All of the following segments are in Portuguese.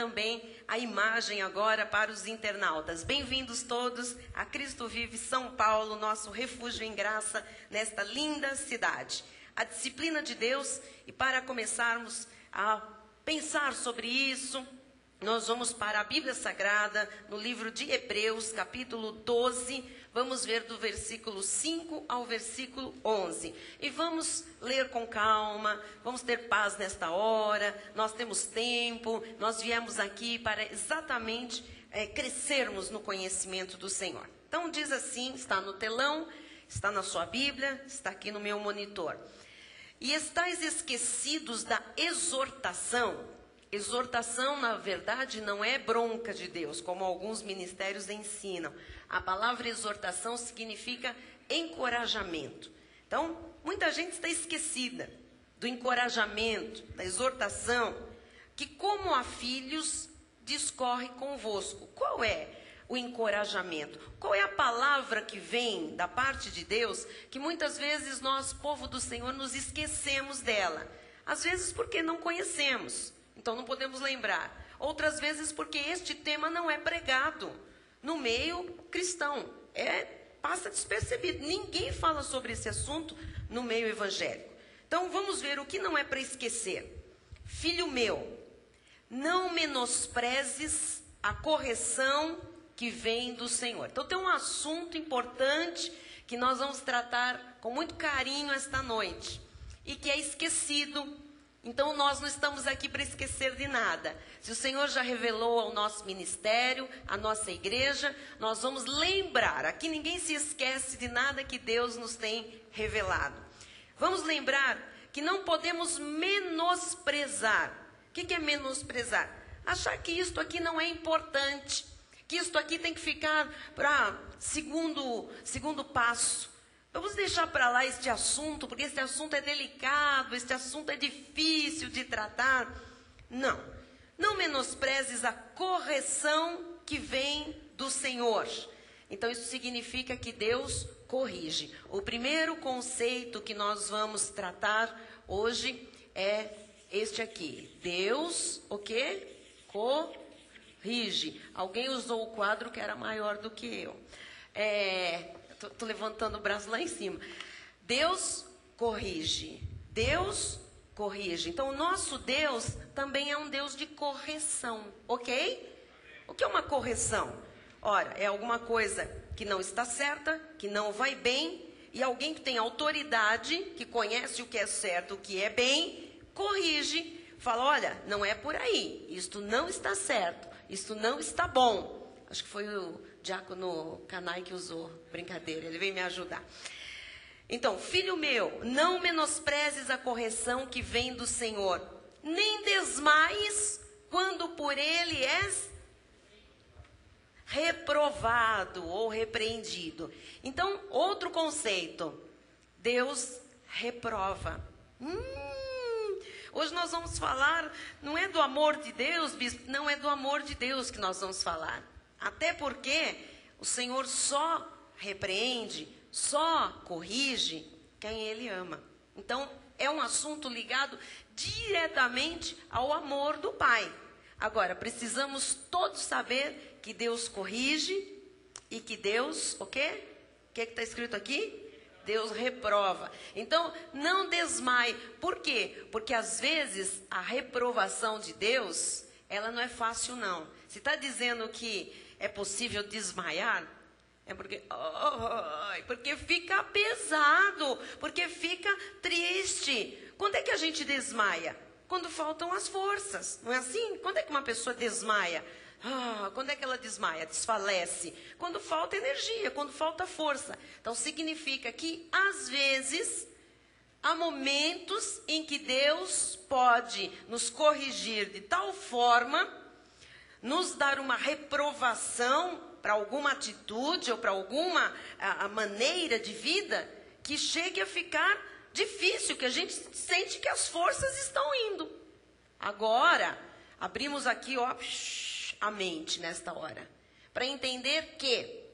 também a imagem agora para os internautas. Bem-vindos todos a Cristo Vive São Paulo, nosso refúgio em graça nesta linda cidade. A disciplina de Deus, e para começarmos a pensar sobre isso, nós vamos para a Bíblia Sagrada, no livro de Hebreus, capítulo 12, vamos ver do versículo 5 ao versículo 11. E vamos ler com calma, vamos ter paz nesta hora, nós temos tempo, nós viemos aqui para exatamente crescermos no conhecimento do Senhor. Então diz assim, está no telão, está na sua Bíblia, está aqui no meu monitor. E estáis esquecidos da exortação. Exortação, na verdade, não é bronca de Deus, como alguns ministérios ensinam. A palavra exortação significa encorajamento. Então, muita gente está esquecida do encorajamento, da exortação, que como a filhos discorre convosco. Qual é o encorajamento? Qual é a palavra que vem da parte de Deus, que muitas vezes nós, povo do Senhor, nos esquecemos dela? Às vezes porque não conhecemos. Então não podemos lembrar. Outras vezes porque este tema não é pregado no meio cristão. Passa despercebido. Ninguém fala sobre esse assunto no meio evangélico. Então vamos ver o que não é para esquecer. Filho meu, não menosprezes a correção que vem do Senhor. Então tem um assunto importante que nós vamos tratar com muito carinho esta noite. E que é esquecido. Então, nós não estamos aqui para esquecer de nada. Se o Senhor já revelou ao nosso ministério, à nossa igreja, nós vamos lembrar. Aqui ninguém se esquece de nada que Deus nos tem revelado. Vamos lembrar que não podemos menosprezar. O que é menosprezar? Achar que isto aqui não é importante. Que isto aqui tem que ficar para segundo passo. Vamos deixar para lá este assunto, porque este assunto é delicado, este assunto é difícil de tratar. Não. Não menosprezes a correção que vem do Senhor. Então, isso significa que Deus corrige. O primeiro conceito que nós vamos tratar hoje é este aqui. Deus, o quê? Corrige. Alguém usou o quadro que era maior do que eu. Estou levantando o braço lá em cima. Deus corrige. Deus corrige. Então, o nosso Deus também é um Deus de correção. Ok? O que é uma correção? Ora, é alguma coisa que não está certa, que não vai bem, e alguém que tem autoridade, que conhece o que é certo, o que é bem, corrige. Fala, olha, não é por aí. Isto não está certo. Isto não está bom. Acho que foi o diácono Canai que usou, brincadeira, ele veio me ajudar. Então, filho meu, não menosprezes a correção que vem do Senhor, nem desmaies quando por ele és reprovado ou repreendido. Então, outro conceito, Deus reprova. Hoje nós vamos falar, não é do amor de Deus, bispo, não é do amor de Deus que nós vamos falar. Até porque o Senhor só repreende, só corrige quem Ele ama. Então, é um assunto ligado diretamente ao amor do Pai. Agora, precisamos todos saber que Deus corrige e que Deus, o quê? O que está escrito aqui? Deus reprova. Então, não desmaie. Por quê? Porque às vezes a reprovação de Deus, ela não é fácil não. Se está dizendo que é possível desmaiar, é porque fica pesado, porque fica triste. Quando é que a gente desmaia? Quando faltam as forças, não é assim? Quando é que uma pessoa desmaia? Quando é que ela desmaia? Desfalece. Quando falta energia, quando falta força. Então significa que às vezes há momentos em que Deus pode nos corrigir de tal forma, nos dar uma reprovação para alguma atitude ou para alguma maneira de vida que chegue a ficar difícil, que a gente sente que as forças estão indo. Agora, abrimos aqui a mente nesta hora, para entender que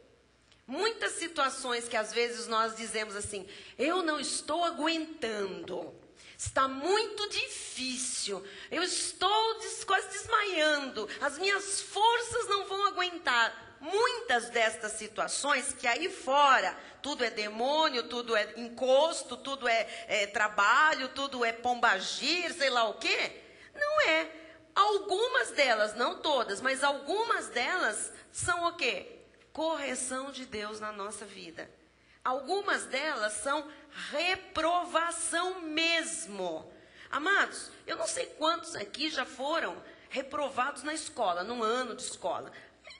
muitas situações que às vezes nós dizemos assim, eu não estou aguentando, Está muito difícil. Eu estou quase desmaiando. As minhas forças não vão aguentar. Muitas destas situações que aí fora, tudo é demônio, tudo é encosto, tudo é trabalho, tudo é pombagir, sei lá o quê. Não é. Algumas delas, não todas, mas algumas delas são o quê? Correção de Deus na nossa vida. Algumas delas são reprovação mesmo. Amados, eu não sei quantos aqui já foram reprovados na escola, num ano de escola.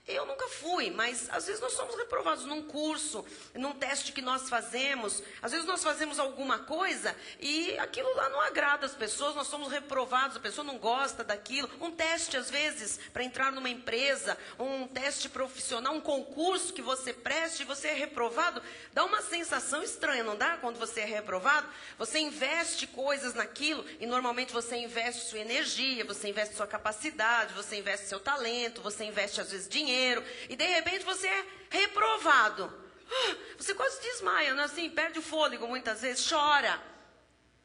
Eu nunca fui, mas às vezes nós somos reprovados num curso, num teste que nós fazemos. Às vezes nós fazemos alguma coisa e aquilo lá não agrada as pessoas, nós somos reprovados, a pessoa não gosta daquilo. Um teste, às vezes, para entrar numa empresa, um teste profissional, um concurso que você preste e você é reprovado, dá uma sensação estranha, não dá? Quando você é reprovado, você investe coisas naquilo e normalmente você investe sua energia, você investe sua capacidade, você investe seu talento, você investe, às vezes, dinheiro. E de repente você é reprovado. Você quase desmaia, não é assim? Perde o fôlego muitas vezes, chora.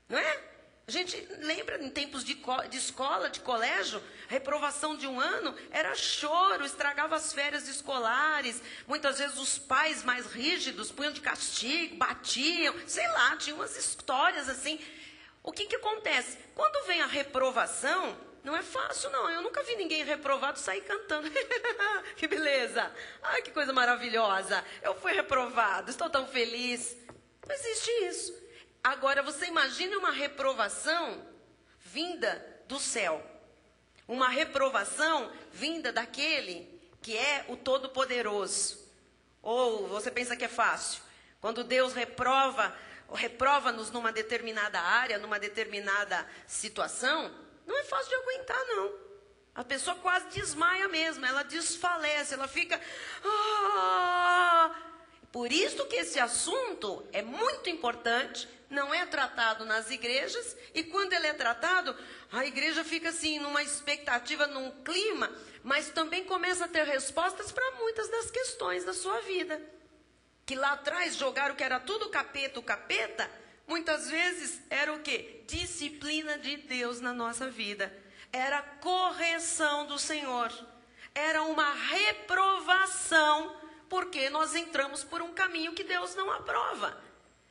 Não é? A gente lembra em tempos de escola, de colégio, reprovação de um ano era choro, estragava as férias escolares. Muitas vezes os pais mais rígidos punham de castigo, batiam, sei lá, tinha umas histórias assim. O que acontece? Quando vem a reprovação, não é fácil, não. Eu nunca vi ninguém reprovado sair cantando. Que beleza. Ai, que coisa maravilhosa. Eu fui reprovado, estou tão feliz. Não existe isso. Agora, você imagine uma reprovação vinda do céu. Uma reprovação vinda daquele que é o Todo-Poderoso. Ou você pensa que é fácil? Quando Deus reprova-nos numa determinada área, numa determinada situação, não é fácil de aguentar, não. A pessoa quase desmaia mesmo, ela desfalece, ela fica... Por isso que esse assunto é muito importante, não é tratado nas igrejas, e quando ele é tratado, a igreja fica assim, numa expectativa, num clima, mas também começa a ter respostas para muitas das questões da sua vida. Que lá atrás jogaram que era tudo o capeta, muitas vezes era o quê? Disciplina de Deus na nossa vida. Era correção do Senhor. Era uma reprovação, porque nós entramos por um caminho que Deus não aprova.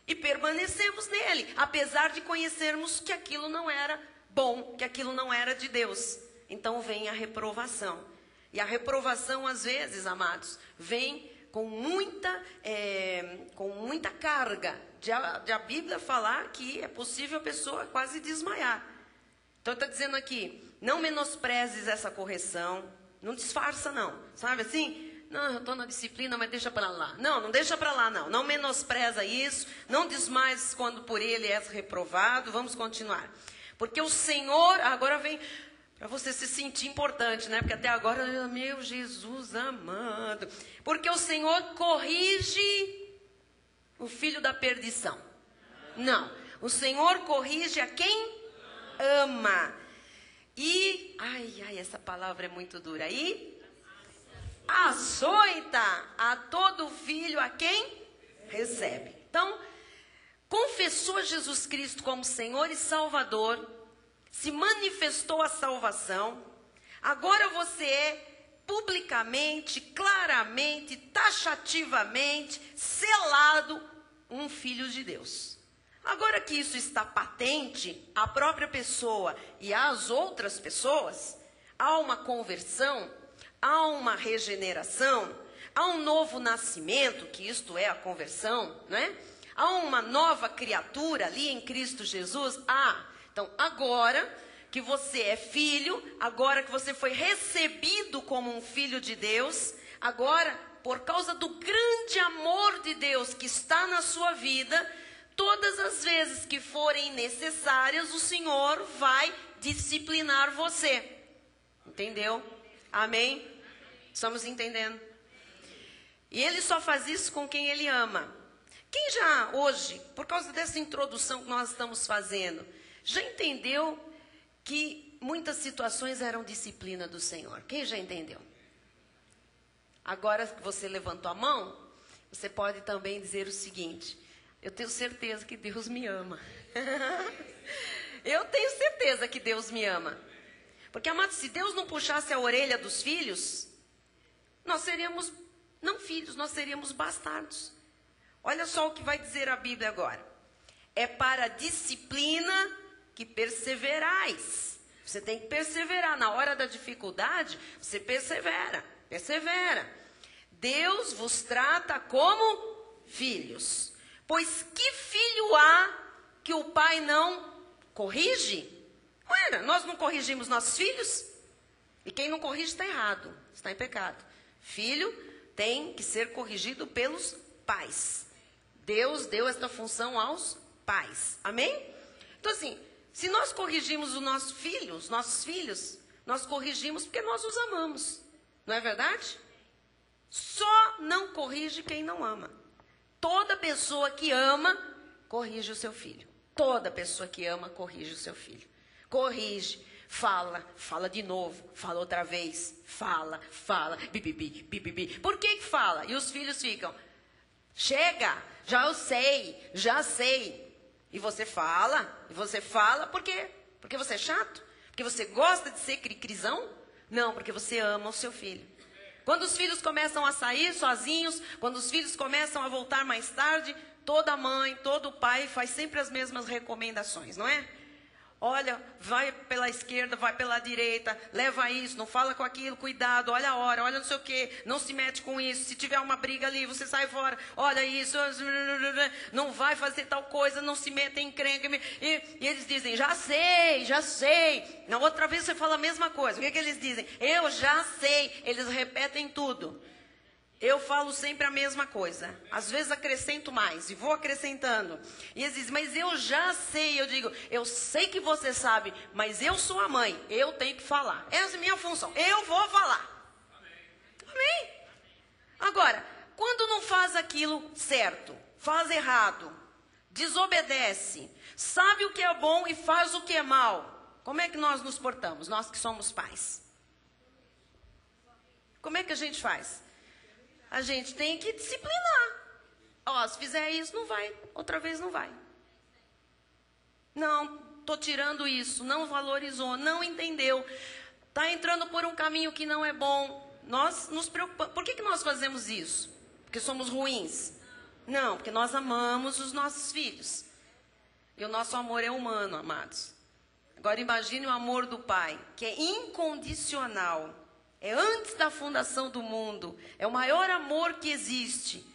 E permanecemos nele, apesar de conhecermos que aquilo não era bom, que aquilo não era de Deus. Então vem a reprovação. E a reprovação, às vezes, amados, vem com muita carga, de a Bíblia falar que é possível a pessoa quase desmaiar. Então está dizendo aqui, não menosprezes essa correção, não disfarça não, sabe assim? Não, eu estou na disciplina, mas deixa para lá. Não deixa para lá não, não menospreza isso, não desmaies quando por ele és reprovado, vamos continuar. Porque o Senhor, agora vem... Para você se sentir importante, né? Porque até agora, meu Jesus amado. Porque o Senhor corrige o filho da perdição. Não. O Senhor corrige a quem ama. E, essa palavra é muito dura. E açoita a todo filho a quem recebe. Então, confessou Jesus Cristo como Senhor e Salvador. Se manifestou a salvação, agora você é publicamente, claramente, taxativamente, selado um filho de Deus. Agora que isso está patente, à própria pessoa e às outras pessoas, há uma conversão, há uma regeneração, há um novo nascimento, que isto é a conversão, não é? Há uma nova criatura ali em Cristo Jesus, Então, agora que você é filho, agora que você foi recebido como um filho de Deus, agora, por causa do grande amor de Deus que está na sua vida, todas as vezes que forem necessárias, o Senhor vai disciplinar você. Entendeu? Amém? Estamos entendendo? E Ele só faz isso com quem Ele ama. Quem já hoje, por causa dessa introdução que nós estamos fazendo, já entendeu que muitas situações eram disciplina do Senhor? Quem já entendeu? Agora que você levantou a mão, você pode também dizer o seguinte: eu tenho certeza que Deus me ama. Eu tenho certeza que Deus me ama. Porque, amados, se Deus não puxasse a orelha dos filhos, nós seríamos, não filhos, nós seríamos bastardos. Olha só o que vai dizer a Bíblia agora. É para a disciplina que perseverais. Você tem que perseverar. Na hora da dificuldade, você persevera. Persevera. Deus vos trata como filhos. Pois que filho há que o pai não corrige? Ué, nós não corrigimos nossos filhos? E quem não corrige está errado, está em pecado. Filho tem que ser corrigido pelos pais. Deus deu esta função aos pais. Amém? Então assim, se nós corrigimos os nossos filhos, nós corrigimos porque nós os amamos. Não é verdade? Só não corrige quem não ama. Toda pessoa que ama, corrige o seu filho. Toda pessoa que ama, corrige o seu filho. Corrige, fala de novo, fala outra vez, fala, bibibi. Por que fala? E os filhos ficam, chega, já sei. E você fala, por quê? Porque você é chato? Porque você gosta de ser cri-crizão? Não, porque você ama o seu filho. Quando os filhos começam a sair sozinhos, quando os filhos começam a voltar mais tarde, toda mãe, todo pai faz sempre as mesmas recomendações, não é? Olha, vai pela esquerda, vai pela direita, leva isso, não fala com aquilo, cuidado, olha a hora, olha não sei o quê, não se mete com isso, se tiver uma briga ali, você sai fora, olha isso, não vai fazer tal coisa, não se meta em encrenca. E eles dizem, já sei. Na outra vez você fala a mesma coisa, o que eles dizem? Eu já sei, eles repetem tudo. Eu falo sempre a mesma coisa. Às vezes acrescento mais e vou acrescentando. E eles dizem, mas eu já sei. Eu digo, eu sei que você sabe, mas eu sou a mãe. Eu tenho que falar. Essa é a minha função. Eu vou falar. Amém? Agora, quando não faz aquilo certo, faz errado, desobedece, sabe o que é bom e faz o que é mal, como é que nós nos portamos? Nós que somos pais. Como é que a gente faz? A gente tem que disciplinar. Ó, se fizer isso, não vai. Outra vez não vai. Não, estou tirando isso. Não valorizou, não entendeu. Está entrando por um caminho que não é bom. Nós nos preocupamos. Por que nós fazemos isso? Porque somos ruins? Não, porque nós amamos os nossos filhos. E o nosso amor é humano, amados. Agora imagine o amor do Pai, que é incondicional. É antes da fundação do mundo. É o maior amor que existe.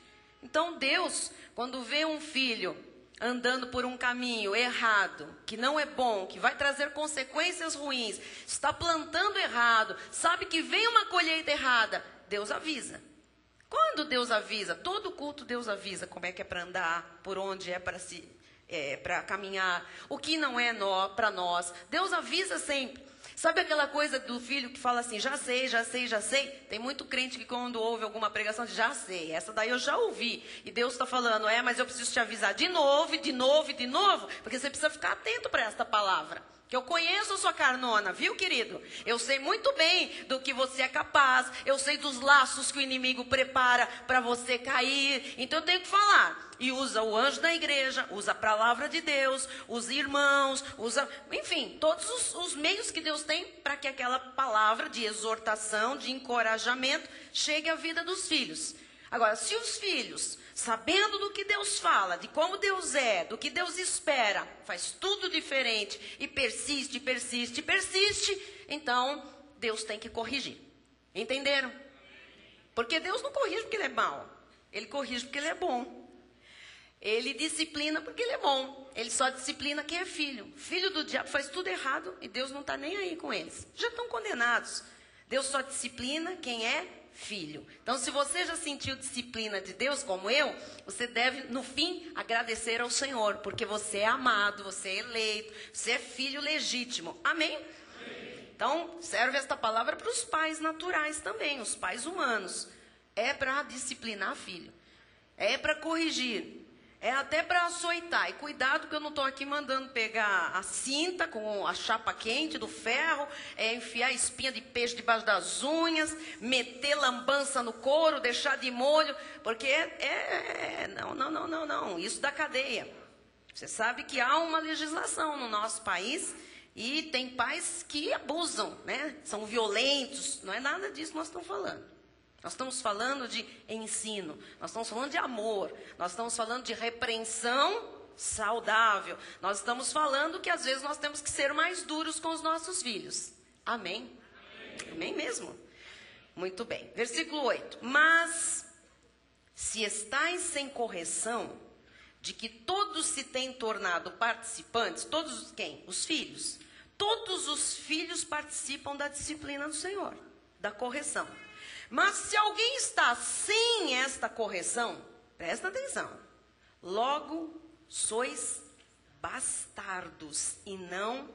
Então Deus, quando vê um filho andando por um caminho errado, que não é bom, que vai trazer consequências ruins, está plantando errado, sabe que vem uma colheita errada, Deus avisa. Quando Deus avisa? Todo culto Deus avisa como é que é para andar, por onde é para caminhar, o que não é para nós. Deus avisa sempre. Sabe aquela coisa do filho que fala assim, já sei. Tem muito crente que quando ouve alguma pregação diz, já sei, essa daí eu já ouvi. E Deus está falando, mas eu preciso te avisar de novo, porque você precisa ficar atento para esta palavra. Que eu conheço a sua carnona, viu, querido? Eu sei muito bem do que você é capaz, eu sei dos laços que o inimigo prepara para você cair. Então eu tenho que falar. E usa o anjo da igreja, usa a palavra de Deus, usa irmãos, enfim, todos os meios que Deus tem para que aquela palavra de exortação, de encorajamento, chegue à vida dos filhos. Agora, se os filhos, sabendo do que Deus fala, de como Deus é, do que Deus espera, faz tudo diferente e persiste, então Deus tem que corrigir. Entenderam? Porque Deus não corrige porque Ele é mau. Ele corrige porque Ele é bom. Ele disciplina porque Ele é bom. Ele só disciplina quem é filho. Filho do diabo faz tudo errado e Deus não está nem aí com eles. Já estão condenados. Deus só disciplina quem é filho. Então, se você já sentiu disciplina de Deus como eu, você deve, no fim, agradecer ao Senhor. Porque você é amado, você é eleito, você é filho legítimo. Amém? Então, serve esta palavra para os pais naturais também, os pais humanos. É para disciplinar filho. É para corrigir. É até para açoitar. E cuidado que eu não estou aqui mandando pegar a cinta com a chapa quente do ferro, enfiar a espinha de peixe debaixo das unhas, meter lambança no couro, deixar de molho, porque não. Isso dá cadeia. Você sabe que há uma legislação no nosso país e tem pais que abusam, né? São violentos. Não é nada disso que nós estamos falando. Nós estamos falando de ensino, nós estamos falando de amor, nós estamos falando de repreensão saudável. Nós estamos falando que às vezes nós temos que ser mais duros com os nossos filhos. Amém? Amém mesmo? Muito bem. Versículo 8. Mas se estáis sem correção, de que todos se têm tornado participantes, todos quem? Os filhos. Todos os filhos participam da disciplina do Senhor, da correção. Mas se alguém está sem esta correção, presta atenção, logo sois bastardos e não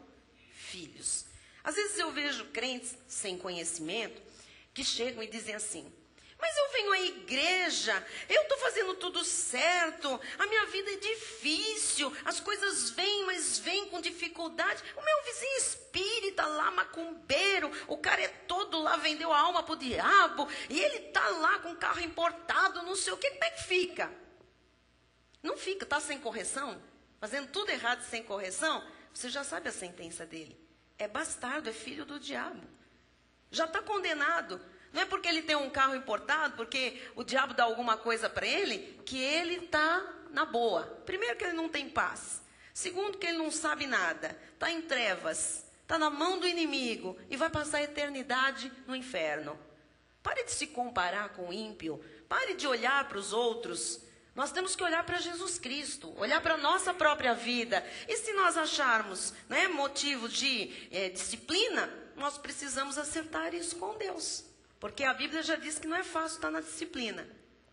filhos. Às vezes eu vejo crentes sem conhecimento que chegam e dizem assim: mas eu venho à igreja, eu estou fazendo tudo certo, a minha vida é difícil, as coisas vêm, mas vêm com dificuldade. O meu vizinho espírita lá, macumbeiro, o cara é todo lá, vendeu a alma para o diabo, e ele está lá com carro importado, não sei o que, como é que fica? Não fica, está sem correção, fazendo tudo errado sem correção, você já sabe a sentença dele. É bastardo, é filho do diabo. Já está condenado. Não é porque ele tem um carro importado, porque o diabo dá alguma coisa para ele, que ele está na boa. Primeiro, que ele não tem paz. Segundo, que ele não sabe nada. Está em trevas. Está na mão do inimigo. E vai passar a eternidade no inferno. Pare de se comparar com o ímpio. Pare de olhar para os outros. Nós temos que olhar para Jesus Cristo. Olhar para a nossa própria vida. E se nós acharmos, né, motivo de disciplina, nós precisamos acertar isso com Deus. Porque a Bíblia já diz que não é fácil estar na disciplina.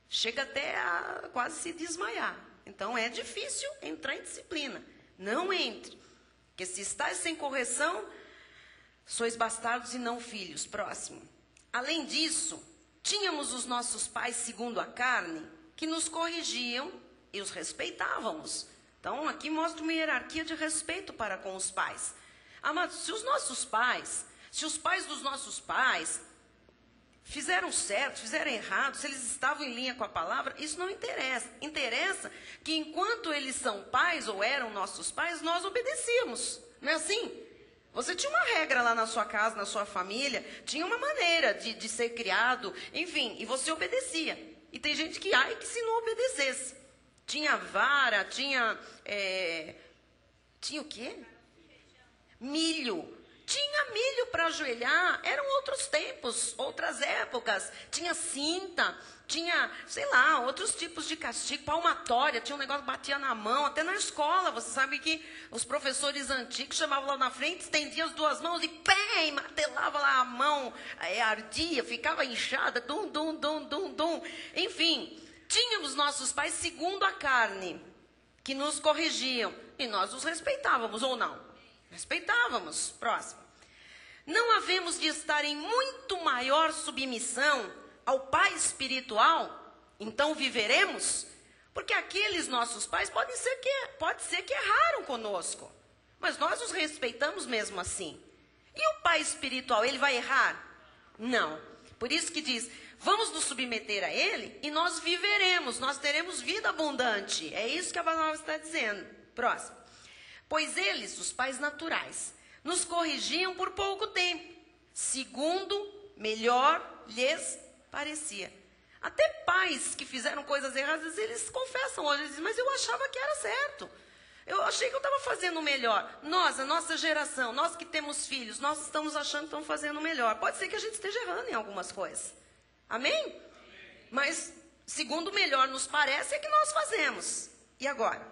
Chega até a quase se desmaiar. Então é difícil entrar em disciplina. Não entre. Porque se estáis sem correção, sois bastardos e não filhos. Próximo. Além disso, tínhamos os nossos pais segundo a carne, que nos corrigiam e os respeitávamos. Então aqui mostra uma hierarquia de respeito para com os pais. Amados, se os nossos pais, se os pais dos nossos pais fizeram certo, fizeram errado, se eles estavam em linha com a palavra, isso não interessa. Interessa que enquanto eles são pais ou eram nossos pais, nós obedecíamos. Não é assim? Você tinha uma regra lá na sua casa, na sua família, tinha uma maneira de ser criado, enfim, e você obedecia. E tem gente que, que se não obedecesse. Tinha vara, tinha o quê? Milho. Tinha milho para ajoelhar, eram outros tempos, outras épocas. Tinha cinta, tinha, sei lá, outros tipos de castigo, palmatória, tinha um negócio que batia na mão, até na escola. Você sabe que os professores antigos chamavam lá na frente, estendiam as duas mãos e pém, martelava lá a mão, ardia, ficava inchada, dum. Enfim, tínhamos nossos pais segundo a carne, que nos corrigiam, e nós os respeitávamos, ou não? Respeitávamos. Próximo. Não havemos de estar em muito maior submissão ao Pai espiritual? Então viveremos? Porque aqueles nossos pais pode ser que erraram conosco. Mas nós os respeitamos mesmo assim. E o Pai espiritual, ele vai errar? Não. Por isso que diz, vamos nos submeter a ele e nós viveremos, nós teremos vida abundante. É isso que a palavra está dizendo. Próximo. Pois eles, os pais naturais, nos corrigiam por pouco tempo, segundo melhor lhes parecia. Até pais que fizeram coisas erradas, eles confessam hoje, eles dizem, mas eu achava que era certo. Eu achei que eu estava fazendo o melhor. Nós, a nossa geração, nós que temos filhos, nós estamos achando que estamos fazendo o melhor. Pode ser que a gente esteja errando em algumas coisas. Amém? Mas, segundo o melhor nos parece, é que nós fazemos. E agora?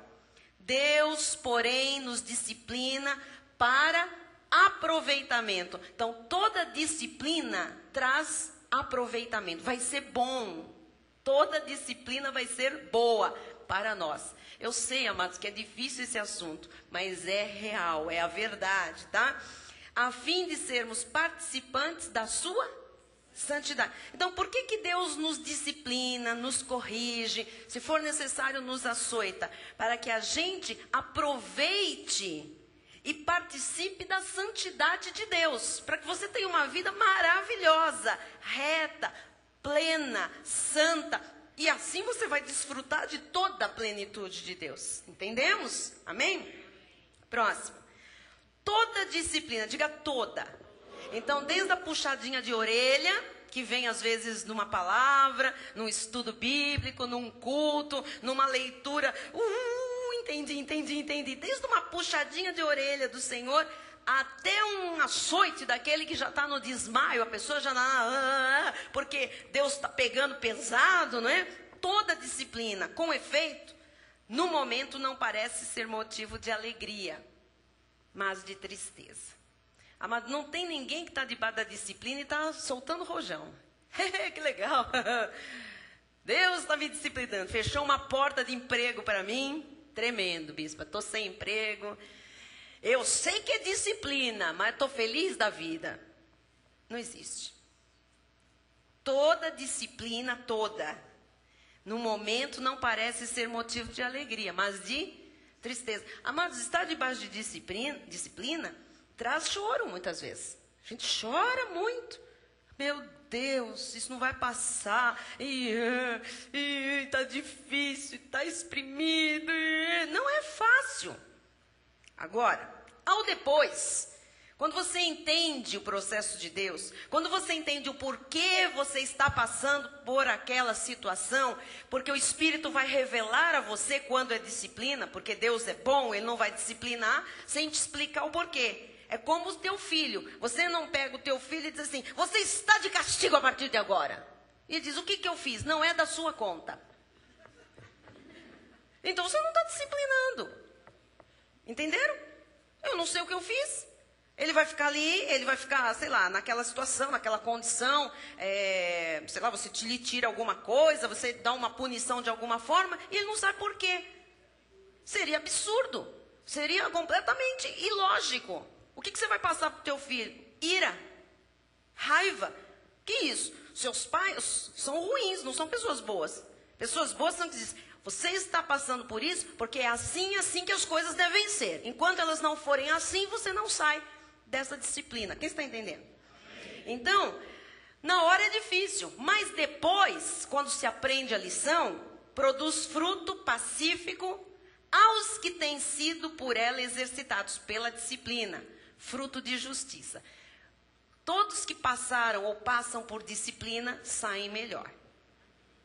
Deus, porém, nos disciplina para aproveitamento. Então, toda disciplina traz aproveitamento. Vai ser bom. Toda disciplina vai ser boa para nós. Eu sei, amados, que é difícil esse assunto, mas é real, é a verdade, tá? A fim de sermos participantes da sua santidade. Então, por que Deus nos disciplina, nos corrige, se for necessário nos açoita? Para que a gente aproveite e participe da santidade de Deus. Para que você tenha uma vida maravilhosa, reta, plena, santa, E assim você vai desfrutar de toda a plenitude de Deus. Entendemos? Amém? Próximo. Toda disciplina, diga toda. Então, desde a puxadinha de orelha, que vem às vezes numa palavra, num estudo bíblico, num culto, numa leitura. Entendi. Desde uma puxadinha de orelha do Senhor, até um açoite daquele que já está no desmaio, a pessoa já porque Deus está pegando pesado, não é? Toda disciplina, com efeito, no momento não parece ser motivo de alegria, mas de tristeza. Amado, não tem ninguém que está debaixo da disciplina e está soltando rojão. Que legal! Deus está me disciplinando, fechou uma porta de emprego para mim, tremendo, bispa, estou sem emprego. Eu sei que é disciplina, mas estou feliz da vida. Não existe. Toda disciplina, toda, no momento não parece ser motivo de alegria, mas de tristeza. Amados, estar debaixo de disciplina traz choro muitas vezes. A gente chora muito. Meu Deus, isso não vai passar. Está difícil, está exprimido. Não é fácil. Agora, ao depois, quando você entende o processo de Deus, quando você entende o porquê você está passando por aquela situação, porque o Espírito vai revelar a você quando é disciplina, porque Deus é bom, Ele não vai disciplinar sem te explicar o porquê. É como o teu filho. Você não pega o teu filho e diz assim, você está de castigo a partir de agora. E ele diz, o que eu fiz? Não é da sua conta. Então você não está disciplinando. Entenderam? Eu não sei o que eu fiz. Ele vai ficar ali, ele vai ficar, sei lá, naquela situação, naquela condição, sei lá, você lhe tira alguma coisa, você dá uma punição de alguma forma, e ele não sabe por quê. Seria absurdo, seria completamente ilógico. O que você vai passar para o teu filho? Ira, raiva. Que isso? Seus pais são ruins, não são pessoas boas. Pessoas boas são que dizem, você está passando por isso porque é assim que as coisas devem ser. Enquanto elas não forem assim, você não sai dessa disciplina. Quem está entendendo? Então, na hora é difícil, mas depois, quando se aprende a lição, produz fruto pacífico aos que têm sido por ela exercitados pela disciplina, fruto de justiça. Todos que passaram ou passam por disciplina saem melhor.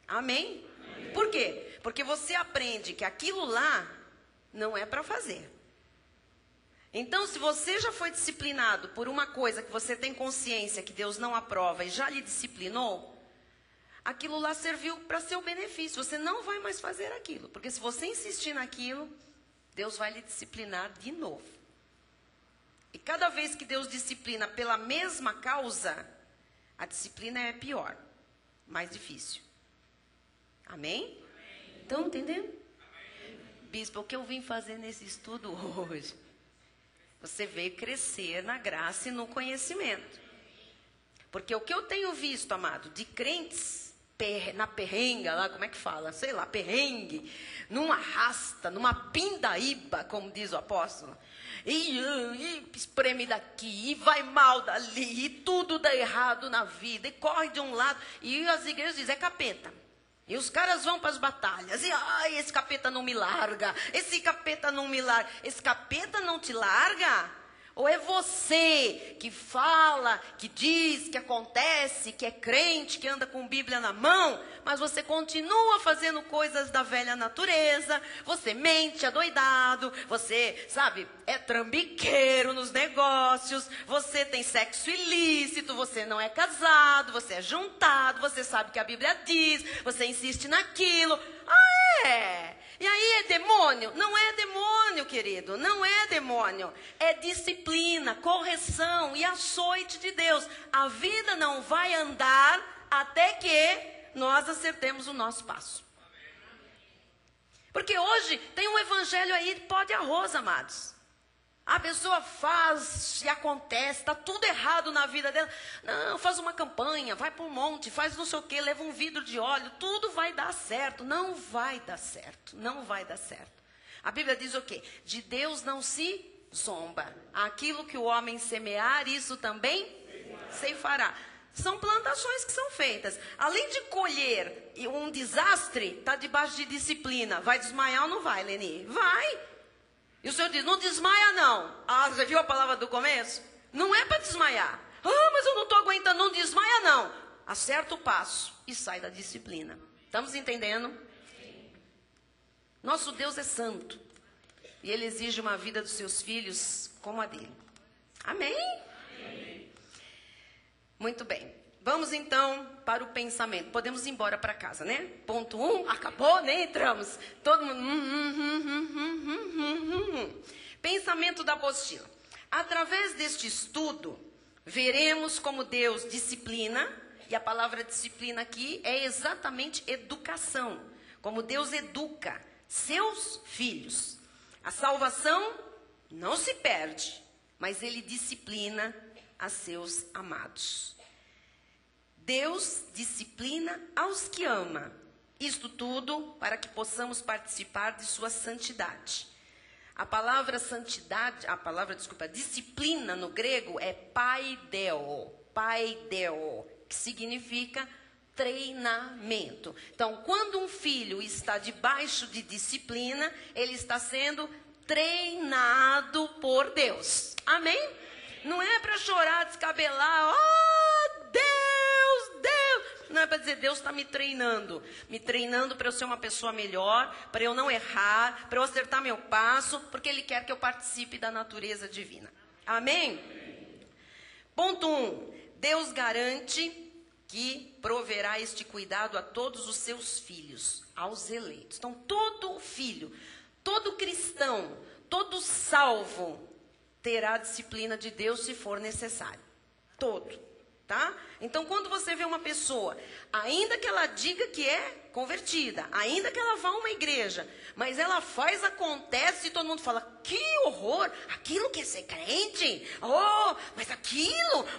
Amém? Por quê? Porque você aprende que aquilo lá não é para fazer. Então, se você já foi disciplinado por uma coisa que você tem consciência que Deus não aprova e já lhe disciplinou, aquilo lá serviu para seu benefício. Você não vai mais fazer aquilo. Porque se você insistir naquilo, Deus vai lhe disciplinar de novo. E cada vez que Deus disciplina pela mesma causa, a disciplina é pior, mais difícil. Amém? Estão entendendo? Bispo, o que eu vim fazer nesse estudo hoje? Você veio crescer na graça e no conhecimento. Porque o que eu tenho visto, amado, de crentes na perrenga, lá, como é que fala? Sei lá, perrengue, numa rasta, numa pindaíba, como diz o apóstolo. E espreme daqui, e vai mal dali, e tudo dá errado na vida, e corre de um lado. E as igrejas dizem, é capeta. E os caras vão para as batalhas. E esse capeta não me larga. Esse capeta não me larga. Esse capeta não te larga? Ou é você que fala, que diz, que acontece, que é crente, que anda com Bíblia na mão, mas você continua fazendo coisas da velha natureza, você mente adoidado, você, sabe, é trambiqueiro nos negócios, você tem sexo ilícito, você não é casado, você é juntado, você sabe que a Bíblia diz, você insiste naquilo. E aí é demônio? Não é demônio, querido, não é demônio. É disciplina, correção e açoite de Deus. A vida não vai andar até que nós acertemos o nosso passo. Porque hoje tem um evangelho aí de pó de arroz, amados. A pessoa faz e acontece, está tudo errado na vida dela. Não, faz uma campanha, vai para um monte, faz não sei o quê, leva um vidro de óleo, tudo vai dar certo. Não vai dar certo, não vai dar certo. A Bíblia diz o quê? De Deus não se zomba. Aquilo que o homem semear, isso também ceifará. São plantações que são feitas. Além de colher um desastre, está debaixo de disciplina. Vai desmaiar ou não vai, Leni? Vai. E o Senhor diz, não desmaia não. Ah, você viu a palavra do começo? Não é para desmaiar. Ah, mas eu não estou aguentando, não desmaia não. Acerta o passo e sai da disciplina. Estamos entendendo? Nosso Deus é santo. E Ele exige uma vida dos seus filhos como a dele. Amém? Amém. Muito bem. Vamos então para o pensamento. Podemos ir embora para casa, né? Ponto 1, acabou, nem entramos. Todo mundo... Pensamento da apostila. Através deste estudo, veremos como Deus disciplina, e a palavra disciplina aqui é exatamente educação. Como Deus educa seus filhos. A salvação não se perde, mas Ele disciplina a seus amados. Deus disciplina aos que ama. Isto tudo para que possamos participar de sua santidade. A palavra santidade, disciplina no grego é paideo, que significa treinamento. Então, quando um filho está debaixo de disciplina, ele está sendo treinado por Deus. Amém? Não é para chorar, descabelar, oh, Deus, Deus. Não é para dizer, Deus está me treinando para eu ser uma pessoa melhor, para eu não errar, para eu acertar meu passo, porque Ele quer que eu participe da natureza divina. Amém? Ponto 1. Deus garante que proverá este cuidado a todos os seus filhos, aos eleitos. Então, todo filho, todo cristão, todo salvo, terá a disciplina de Deus se for necessário. Todo, tá? Então, quando você vê uma pessoa, ainda que ela diga que é convertida, ainda que ela vá a uma igreja, mas ela faz, acontece, e todo mundo fala, que horror, aquilo que é ser crente, oh,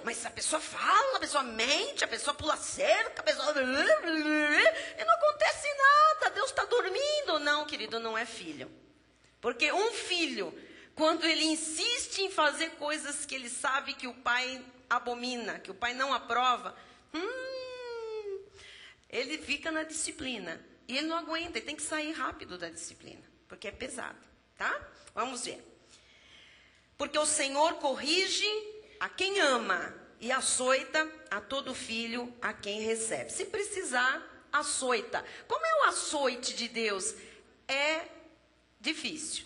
mas a pessoa fala, a pessoa mente, a pessoa pula cerca, a pessoa... E não acontece nada, Deus está dormindo. Não, querido, não é filho. Porque um filho, quando ele insiste em fazer coisas que ele sabe que o pai abomina, que o pai não aprova, ele fica na disciplina. E ele não aguenta, ele tem que sair rápido da disciplina, porque é pesado, tá? Vamos ver. Porque o Senhor corrige a quem ama e açoita a todo filho a quem recebe. Se precisar, açoita. Como é o açoite de Deus? É difícil.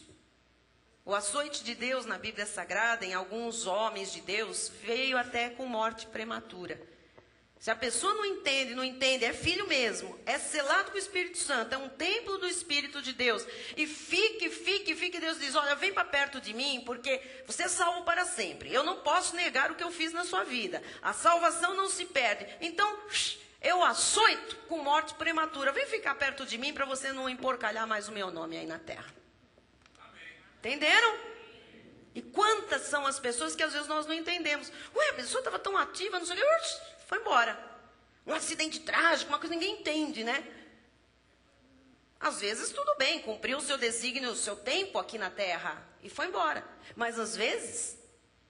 O açoite de Deus na Bíblia Sagrada, em alguns homens de Deus, veio até com morte prematura. Se a pessoa não entende, é filho mesmo, é selado com o Espírito Santo, é um templo do Espírito de Deus. E fique, Deus diz, olha, vem para perto de mim, porque você é salvo para sempre. Eu não posso negar o que eu fiz na sua vida. A salvação não se perde. Então, eu açoito com morte prematura. Vem ficar perto de mim para você não emporcalhar mais o meu nome aí na terra. Entenderam? E quantas são as pessoas que às vezes nós não entendemos. Ué, a pessoa estava tão ativa, não sei o que, foi embora. Um acidente trágico, uma coisa que ninguém entende, né? Às vezes tudo bem, cumpriu o seu desígnio, o seu tempo aqui na terra e foi embora. Mas às vezes,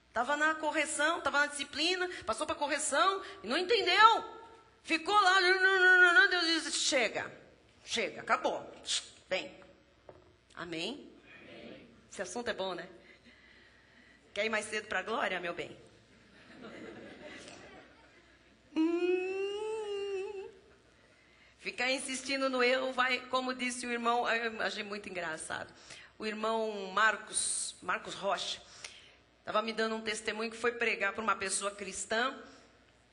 estava na correção, estava na disciplina, passou para a correção e não entendeu. Ficou lá, Deus disse, chega, acabou. Vem. Amém? Esse assunto é bom, né? Quer ir mais cedo para a glória, meu bem? Ficar insistindo no erro vai, como disse o irmão, eu achei muito engraçado. O irmão Marcos Rocha, estava me dando um testemunho que foi pregar para uma pessoa cristã.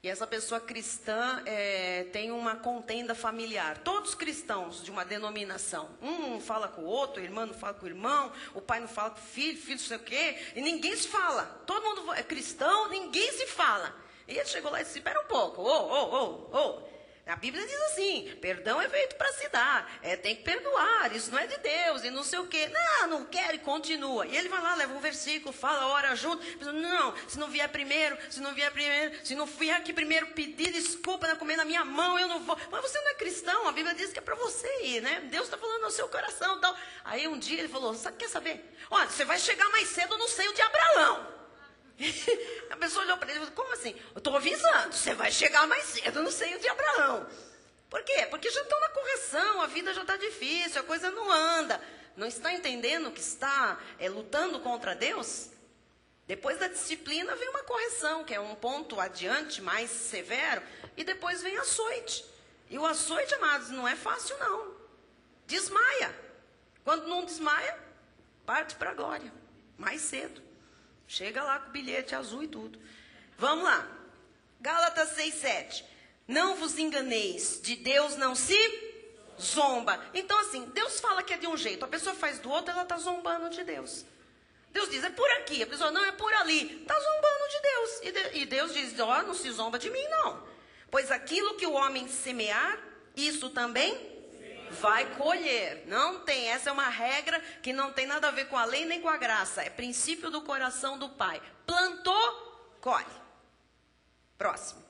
E essa pessoa cristã tem uma contenda familiar. Todos cristãos de uma denominação. Um não fala com o outro, a irmã não fala com o irmão, o pai não fala com o filho não sei o quê. E ninguém se fala. Todo mundo é cristão, ninguém se fala. E ele chegou lá e disse, espera um pouco, A Bíblia diz assim, perdão é feito para se dar, tem que perdoar, isso não é de Deus, e não sei o quê. Não quero, e continua. E ele vai lá, leva um versículo, fala, ora junto. Não, se não vier primeiro, se não vier aqui primeiro pedir desculpa, comer na minha mão, eu não vou. Mas você não é cristão, a Bíblia diz que é para você ir, né? Deus está falando no seu coração e tal. Aí um dia ele falou, quer saber? Olha, você vai chegar mais cedo no seio de Abraão. A pessoa olhou para ele e falou, como assim? Eu estou avisando, você vai chegar mais cedo no seio de Abraão. Por quê? Porque já estão na correção, a vida já está difícil, a coisa não anda. Não está entendendo que está lutando contra Deus? Depois da disciplina vem uma correção, que é um ponto adiante, mais severo, e depois vem açoite. E o açoite, amados, não é fácil não. Desmaia. Quando não desmaia, parte para a glória, mais cedo. Chega lá com o bilhete azul e tudo. Vamos lá. Gálatas 6:7. Não vos enganeis, de Deus não se zomba. Então assim, Deus fala que é de um jeito, a pessoa faz do outro, ela está zombando de Deus. Deus diz, é por aqui, a pessoa, não, é por ali. Está zombando de Deus. E Deus diz, ó, não se zomba de mim não. Pois aquilo que o homem semear, isso também vai colher. Não tem, essa é uma regra que não tem nada a ver com a lei nem com a graça. É princípio do coração do Pai. Plantou, colhe. Próximo.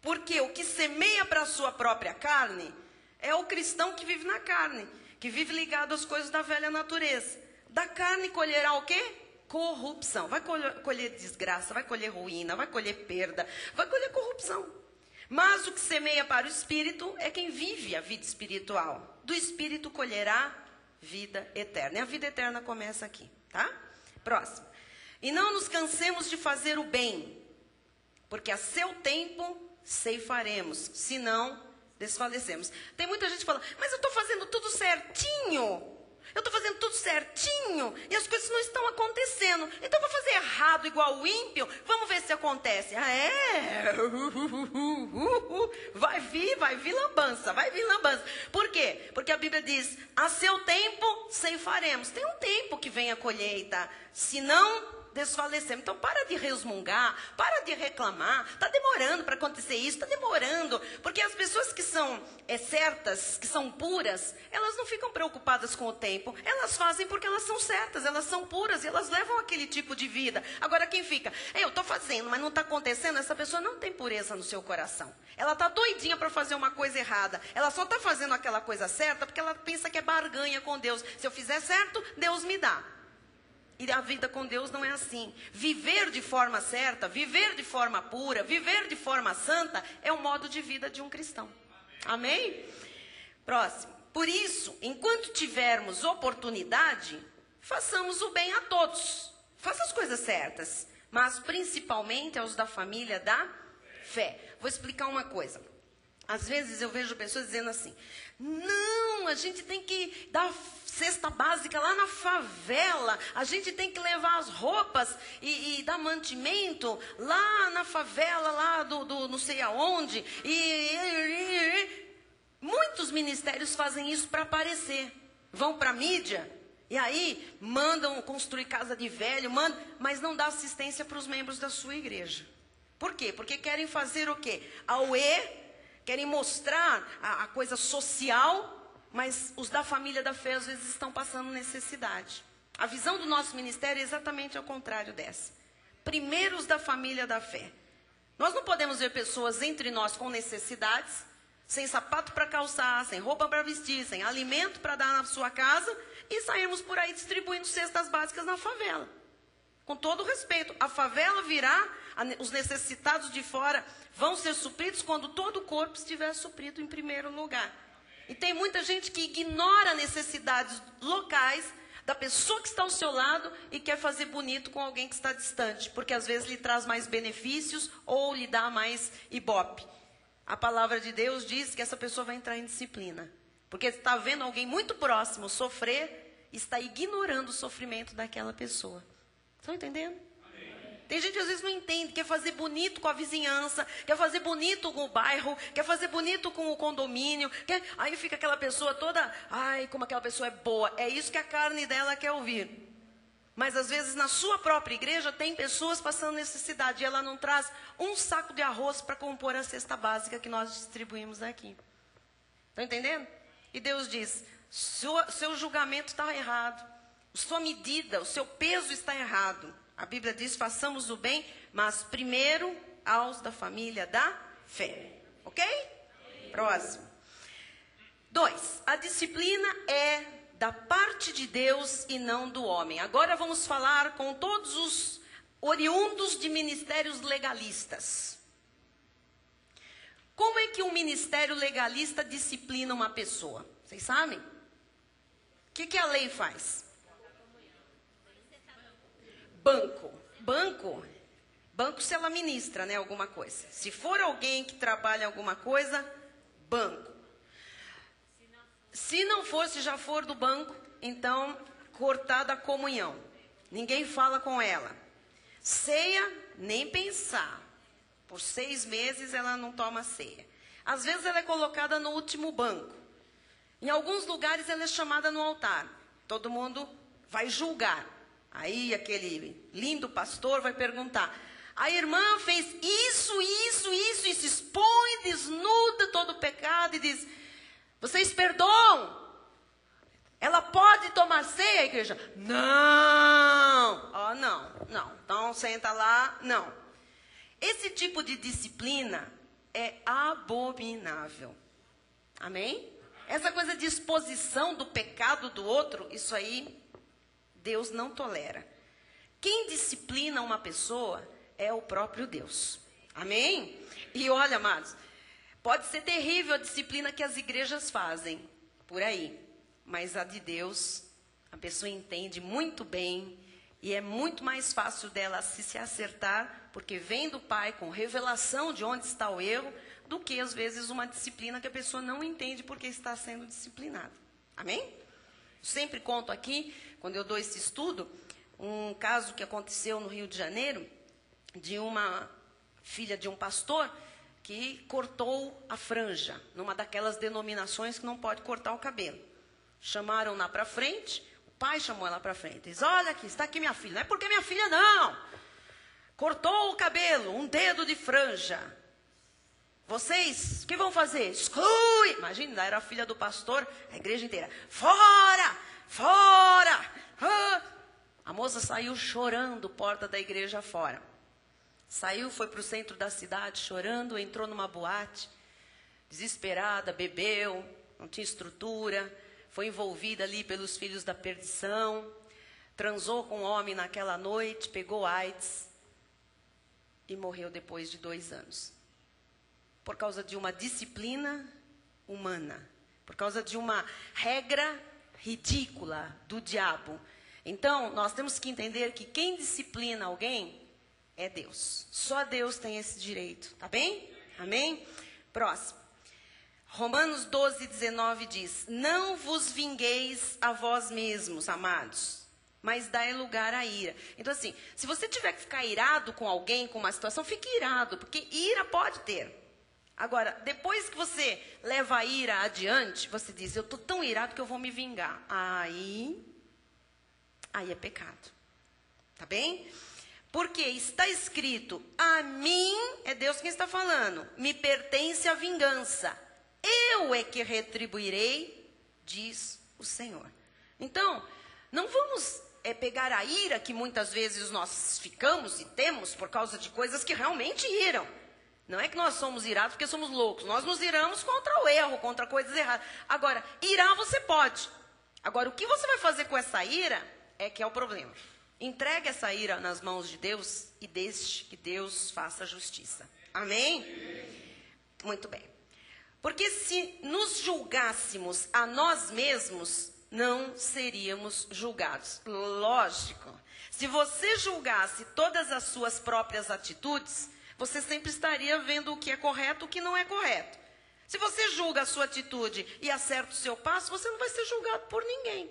Porque o que semeia para a sua própria carne é o cristão que vive na carne, que vive ligado às coisas da velha natureza. Da carne colherá o quê? Corrupção. Vai colher desgraça, vai colher ruína, vai colher perda, vai colher corrupção. Mas o que semeia para o Espírito é quem vive a vida espiritual. Do Espírito colherá vida eterna. E a vida eterna começa aqui, tá? Próximo. E não nos cansemos de fazer o bem, porque a seu tempo ceifaremos, senão desfalecemos. Tem muita gente que fala, mas eu estou fazendo tudo certinho. Eu estou fazendo tudo certinho e as coisas não estão acontecendo. Então eu vou fazer errado igual o ímpio. Vamos ver se acontece. Ah, é? Vai vir lambança, vai vir lambança. Por quê? Porque a Bíblia diz, a seu tempo ceifaremos. Tem um tempo que vem a colheita. Se não desfalecemos. Então para de resmungar, para de reclamar. Está demorando para acontecer isso, está demorando. Porque as pessoas que são certas, que são puras, elas não ficam preocupadas com o tempo. Elas fazem porque elas são certas, elas são puras e elas levam aquele tipo de vida. Agora quem fica, eu estou fazendo, mas não está acontecendo, essa pessoa não tem pureza no seu coração. Ela está doidinha para fazer uma coisa errada. Ela só está fazendo aquela coisa certa porque ela pensa que é barganha com Deus. Se eu fizer certo, Deus me dá. E a vida com Deus não é assim. Viver de forma certa, viver de forma pura, viver de forma santa, é o modo de vida de um cristão. Amém? Próximo. Por isso, enquanto tivermos oportunidade, façamos o bem a todos. Faça as coisas certas, mas principalmente aos da família da fé. Vou explicar uma coisa. Às vezes eu vejo pessoas dizendo assim, não, a gente tem que dar cesta básica lá na favela, a gente tem que levar as roupas e dar mantimento lá na favela, lá do não sei aonde. Muitos ministérios fazem isso para aparecer. Vão para a mídia e aí mandam construir casa de velho, mas não dá assistência para os membros da sua igreja. Por quê? Porque querem fazer o quê? Querem mostrar a coisa social, mas os da família da fé às vezes estão passando necessidade. A visão do nosso ministério é exatamente ao contrário dessa. Primeiro os da família da fé. Nós não podemos ver pessoas entre nós com necessidades, sem sapato para calçar, sem roupa para vestir, sem alimento para dar na sua casa, e sairmos por aí distribuindo cestas básicas na favela. Com todo respeito, a favela virá, os necessitados de fora vão ser supridos quando todo o corpo estiver suprido em primeiro lugar. E tem muita gente que ignora necessidades locais da pessoa que está ao seu lado e quer fazer bonito com alguém que está distante, porque às vezes lhe traz mais benefícios ou lhe dá mais ibope. A palavra de Deus diz que essa pessoa vai entrar em disciplina, porque está vendo alguém muito próximo sofrer e está ignorando o sofrimento daquela pessoa. Estão entendendo? Tem gente que às vezes não entende, quer fazer bonito com a vizinhança, quer fazer bonito com o bairro, quer fazer bonito com o condomínio. Aí fica aquela pessoa toda, ai, como aquela pessoa é boa. É isso que a carne dela quer ouvir. Mas às vezes na sua própria igreja tem pessoas passando necessidade e ela não traz um saco de arroz para compor a cesta básica que nós distribuímos aqui. Estão entendendo? E Deus diz, seu julgamento está errado, sua medida, o seu peso está errado. A Bíblia diz, façamos o bem, mas primeiro aos da família da fé. Ok? Próximo. 2. A disciplina é da parte de Deus e não do homem. Agora vamos falar com todos os oriundos de ministérios legalistas. Como é que um ministério legalista disciplina uma pessoa? Vocês sabem? O que a lei faz? Banco se ela ministra, né, alguma coisa. Se for alguém que trabalha alguma coisa, banco. Se não for, se já for do banco, então cortada a comunhão. Ninguém fala com ela. Ceia, nem pensar. Por 6 meses ela não toma ceia. Às vezes ela é colocada no último banco. Em alguns lugares ela é chamada no altar. Todo mundo vai julgar. Aí aquele lindo pastor vai perguntar: a irmã fez isso, expõe, desnuda todo o pecado e diz: vocês perdoam? Ela pode tomar ceia, igreja? Não! Ó, não. Então senta lá, não. Esse tipo de disciplina é abominável. Amém? Essa coisa de exposição do pecado do outro, isso aí Deus não tolera. Quem disciplina uma pessoa é o próprio Deus. Amém? E olha, amados, pode ser terrível a disciplina que as igrejas fazem por aí, mas a de Deus, a pessoa entende muito bem e é muito mais fácil dela se acertar, porque vem do Pai com revelação de onde está o erro, do que às vezes uma disciplina que a pessoa não entende porque está sendo disciplinada. Amém? Sempre conto aqui, quando eu dou esse estudo, um caso que aconteceu no Rio de Janeiro, de uma filha de um pastor que cortou a franja, numa daquelas denominações que não pode cortar o cabelo. Chamaram lá para frente, o pai chamou ela para frente, diz: olha aqui, está aqui minha filha. Não é porque minha filha não, cortou o cabelo, um dedo de franja. Vocês, o que vão fazer? Exclui! Imagina, era a filha do pastor, a igreja inteira: fora! Fora! Ah! A moça saiu chorando, porta da igreja fora. Saiu, foi para o centro da cidade chorando, entrou numa boate, desesperada, bebeu, não tinha estrutura, foi envolvida ali pelos filhos da perdição, transou com um homem naquela noite, pegou AIDS e morreu depois de 2 anos. Por causa de uma disciplina humana, por causa de uma regra ridícula do diabo. Então, nós temos que entender que quem disciplina alguém é Deus. Só Deus tem esse direito, tá bem? Amém? Próximo. Romanos 12:19 diz: não vos vingueis a vós mesmos, amados, mas dai lugar à ira. Então assim, se você tiver que ficar irado com alguém, com uma situação, fique irado, porque ira pode ter. Agora, depois que você leva a ira adiante, você diz: eu estou tão irado que eu vou me vingar. Aí é pecado. Tá bem? Porque está escrito: a mim, é Deus quem está falando, me pertence a vingança. Eu é que retribuirei, diz o Senhor. Então, não vamos pegar a ira que muitas vezes nós ficamos e temos por causa de coisas que realmente iram. Não é que nós somos irados porque somos loucos. Nós nos iramos contra o erro, contra coisas erradas. Agora, irar você pode. Agora, o que você vai fazer com essa ira é que é o problema. Entregue essa ira nas mãos de Deus e deixe que Deus faça justiça. Amém? Muito bem. Porque se nos julgássemos a nós mesmos, não seríamos julgados. Lógico. Se você julgasse todas as suas próprias atitudes, você sempre estaria vendo o que é correto e o que não é correto. Se você julga a sua atitude e acerta o seu passo, você não vai ser julgado por ninguém.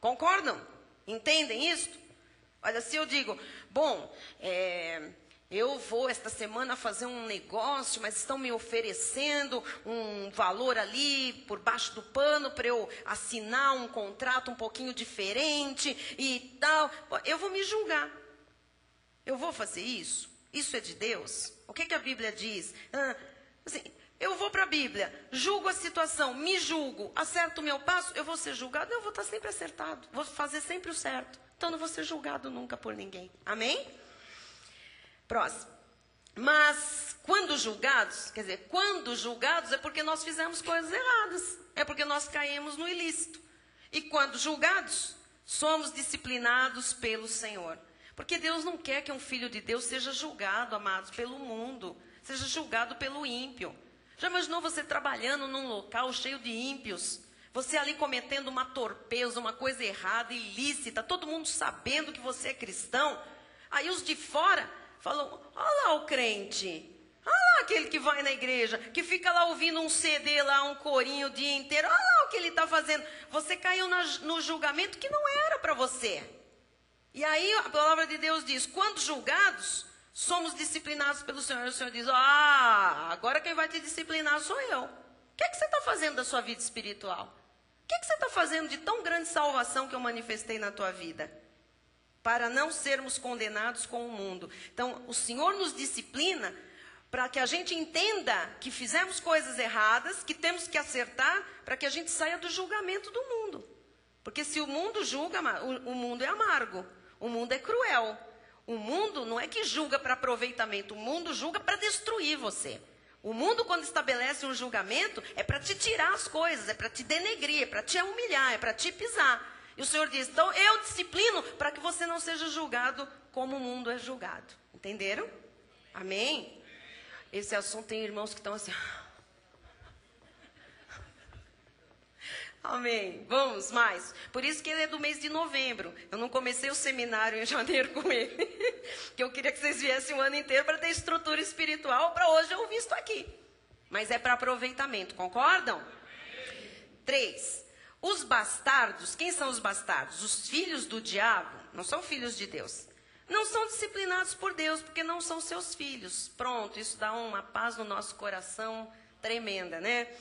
Concordam? Entendem isso? Olha, se eu digo: bom, eu vou esta semana fazer um negócio, mas estão me oferecendo um valor ali por baixo do pano para eu assinar um contrato um pouquinho diferente e tal. Eu vou me julgar. Eu vou fazer isso? Isso é de Deus? O que a Bíblia diz? Assim, eu vou para a Bíblia, julgo a situação, me julgo, acerto o meu passo, eu vou ser julgado? Eu vou estar sempre acertado, vou fazer sempre o certo. Então não vou ser julgado nunca por ninguém. Amém? Próximo. Mas quando julgados, quer dizer, quando julgados é porque nós fizemos coisas erradas. É porque nós caímos no ilícito. E quando julgados, somos disciplinados pelo Senhor. Porque Deus não quer que um filho de Deus seja julgado, amados, pelo mundo, seja julgado pelo ímpio. Já imaginou você trabalhando num local cheio de ímpios? Você ali cometendo uma torpeza, uma coisa errada, ilícita, todo mundo sabendo que você é cristão. Aí os de fora falam, olha lá o crente, olha lá aquele que vai na igreja, que fica lá ouvindo um CD lá, um corinho o dia inteiro, olha lá o que ele está fazendo. Você caiu no julgamento que não era para você. E aí a palavra de Deus diz, quando julgados, somos disciplinados pelo Senhor. E o Senhor diz, agora quem vai te disciplinar sou eu. O que é que você está fazendo da sua vida espiritual? O que é que você está fazendo de tão grande salvação que eu manifestei na tua vida? Para não sermos condenados com o mundo. Então, o Senhor nos disciplina para que a gente entenda que fizemos coisas erradas, que temos que acertar, para que a gente saia do julgamento do mundo. Porque se o mundo julga, o mundo é amargo, o mundo é cruel. O mundo não é que julga para aproveitamento, o mundo julga para destruir você. O mundo, quando estabelece um julgamento, é para te tirar as coisas, é para te denegrir, é para te humilhar, é para te pisar. E o Senhor diz, então eu disciplino para que você não seja julgado como o mundo é julgado. Entenderam? Amém? Esse assunto tem irmãos que estão assim... Amém. Vamos mais. Por isso que ele é do mês de novembro. Eu não comecei o seminário em janeiro com ele. Que eu queria que vocês viessem o ano inteiro para ter estrutura espiritual. Para hoje eu visto aqui. Mas é para aproveitamento. Concordam? 3. Os bastardos. Quem são os bastardos? Os filhos do diabo. Não são filhos de Deus. Não são disciplinados por Deus porque não são seus filhos. Pronto. Isso dá uma paz no nosso coração tremenda, né?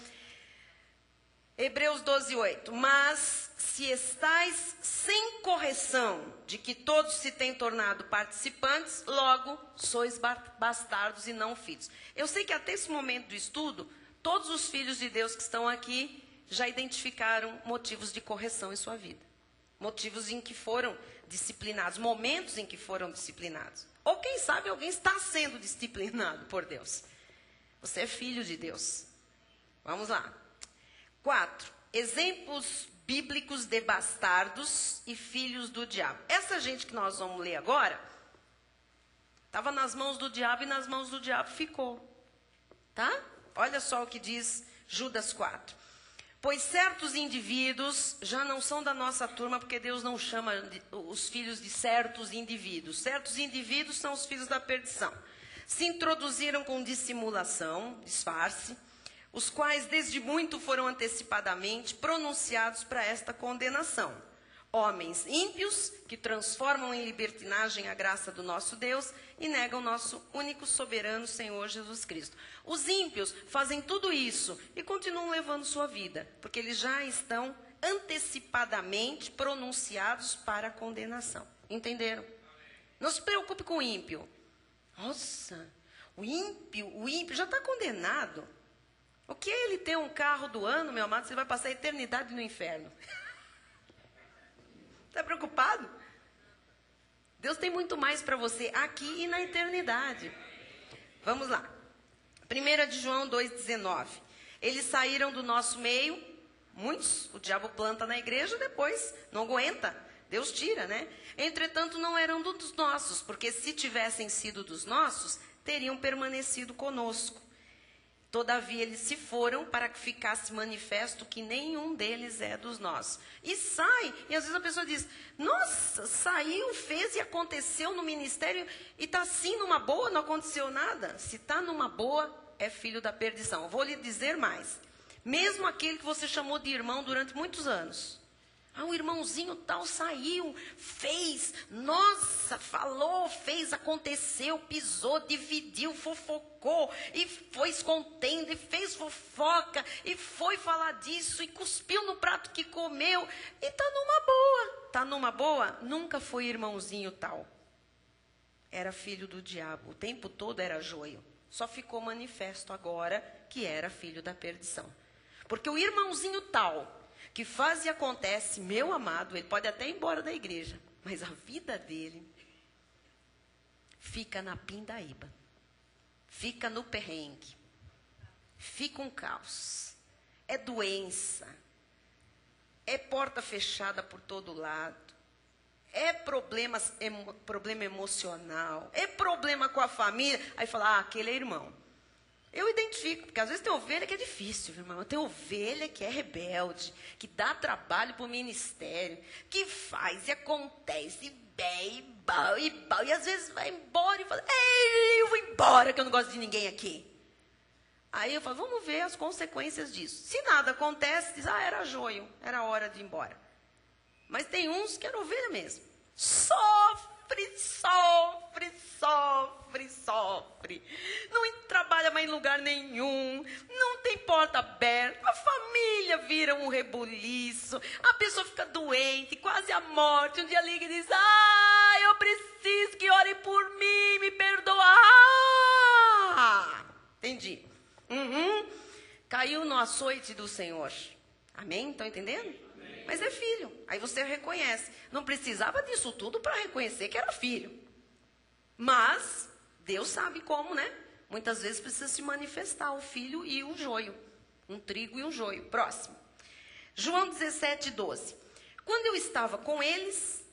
Hebreus 12:8. Mas se estais sem correção de que todos se têm tornado participantes, logo sois bastardos e não filhos. Eu sei que até esse momento do estudo, todos os filhos de Deus que estão aqui já identificaram motivos de correção em sua vida. Motivos em que foram disciplinados, momentos em que foram disciplinados. Ou quem sabe alguém está sendo disciplinado por Deus. Você é filho de Deus. Vamos lá. 4. Exemplos bíblicos de bastardos e filhos do diabo. Essa gente que nós vamos ler agora, estava nas mãos do diabo e nas mãos do diabo ficou. Tá? Olha só o que diz Judas 4. Pois certos indivíduos já não são da nossa turma, porque Deus não chama os filhos de certos indivíduos. Certos indivíduos são os filhos da perdição. Se introduziram com dissimulação, disfarce, os quais desde muito foram antecipadamente pronunciados para esta condenação. Homens ímpios que transformam em libertinagem a graça do nosso Deus e negam nosso único soberano Senhor Jesus Cristo. Os ímpios fazem tudo isso e continuam levando sua vida, porque eles já estão antecipadamente pronunciados para a condenação. Entenderam? Não se preocupe com o ímpio. Nossa, o ímpio já está condenado. O que é ele ter um carro do ano, meu amado? Você vai passar a eternidade no inferno. Está preocupado? Deus tem muito mais para você aqui e na eternidade. Vamos lá. 1 de João 2,19. Eles saíram do nosso meio, muitos, o diabo planta na igreja, depois não aguenta, Deus tira, né? Entretanto, não eram dos nossos, porque se tivessem sido dos nossos, teriam permanecido conosco. Todavia, eles se foram para que ficasse manifesto que nenhum deles é dos nossos. E sai, e às vezes a pessoa diz, nossa, saiu, fez e aconteceu no ministério, e está assim numa boa, não aconteceu nada. Se está numa boa, é filho da perdição. Eu vou lhe dizer mais. Mesmo aquele que você chamou de irmão durante muitos anos. O irmãozinho tal saiu, fez, nossa, falou, fez, aconteceu, pisou, dividiu, fofocou, e foi escondendo, e fez fofoca, e foi falar disso, e cuspiu no prato que comeu, e está numa boa. Está numa boa? Nunca foi irmãozinho tal. Era filho do diabo, o tempo todo era joio. Só ficou manifesto agora que era filho da perdição. Porque o irmãozinho tal, que faz e acontece, meu amado, ele pode até ir embora da igreja, mas a vida dele fica na pindaíba, fica no perrengue, fica um caos, é doença, é porta fechada por todo lado, é problema emocional, é problema com a família. Aí fala, aquele é irmão. Eu identifico, porque às vezes tem ovelha que é difícil, irmão. Tem ovelha que é rebelde, que dá trabalho para o ministério, que faz e acontece, e às vezes vai embora e fala, ei, eu vou embora que eu não gosto de ninguém aqui. Aí eu falo, vamos ver as consequências disso. Se nada acontece, diz, era joio, era hora de ir embora. Mas tem uns que eram ovelha mesmo. Sofre. Não trabalha mais em lugar nenhum. Não tem porta aberta. A família vira um rebuliço. A pessoa fica doente, quase à morte. Um dia liga e diz, eu preciso que ore por mim, me perdoa. Entendi. Caiu no açoite do Senhor. Amém? Estão entendendo? Mas é filho. Aí você reconhece. Não precisava disso tudo para reconhecer que era filho. Mas Deus sabe como, né? Muitas vezes precisa se manifestar o filho e o joio. Um trigo e um joio. Próximo. João 17:12. Quando eu estava com eles,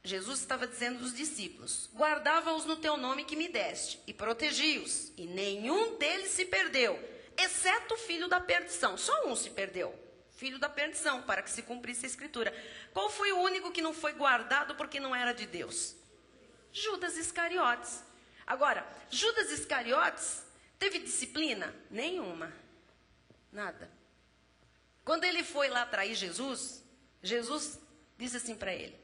Jesus estava dizendo aos discípulos, guardava-os no teu nome que me deste, e protegi-os, e nenhum deles se perdeu, exceto o filho da perdição. Só um se perdeu. Filho da perdição, para que se cumprisse a escritura. Qual foi o único que não foi guardado porque não era de Deus? Judas Iscariotes. Agora, Judas Iscariotes teve disciplina? Nenhuma. Nada. Quando ele foi lá trair Jesus, Jesus disse assim para ele,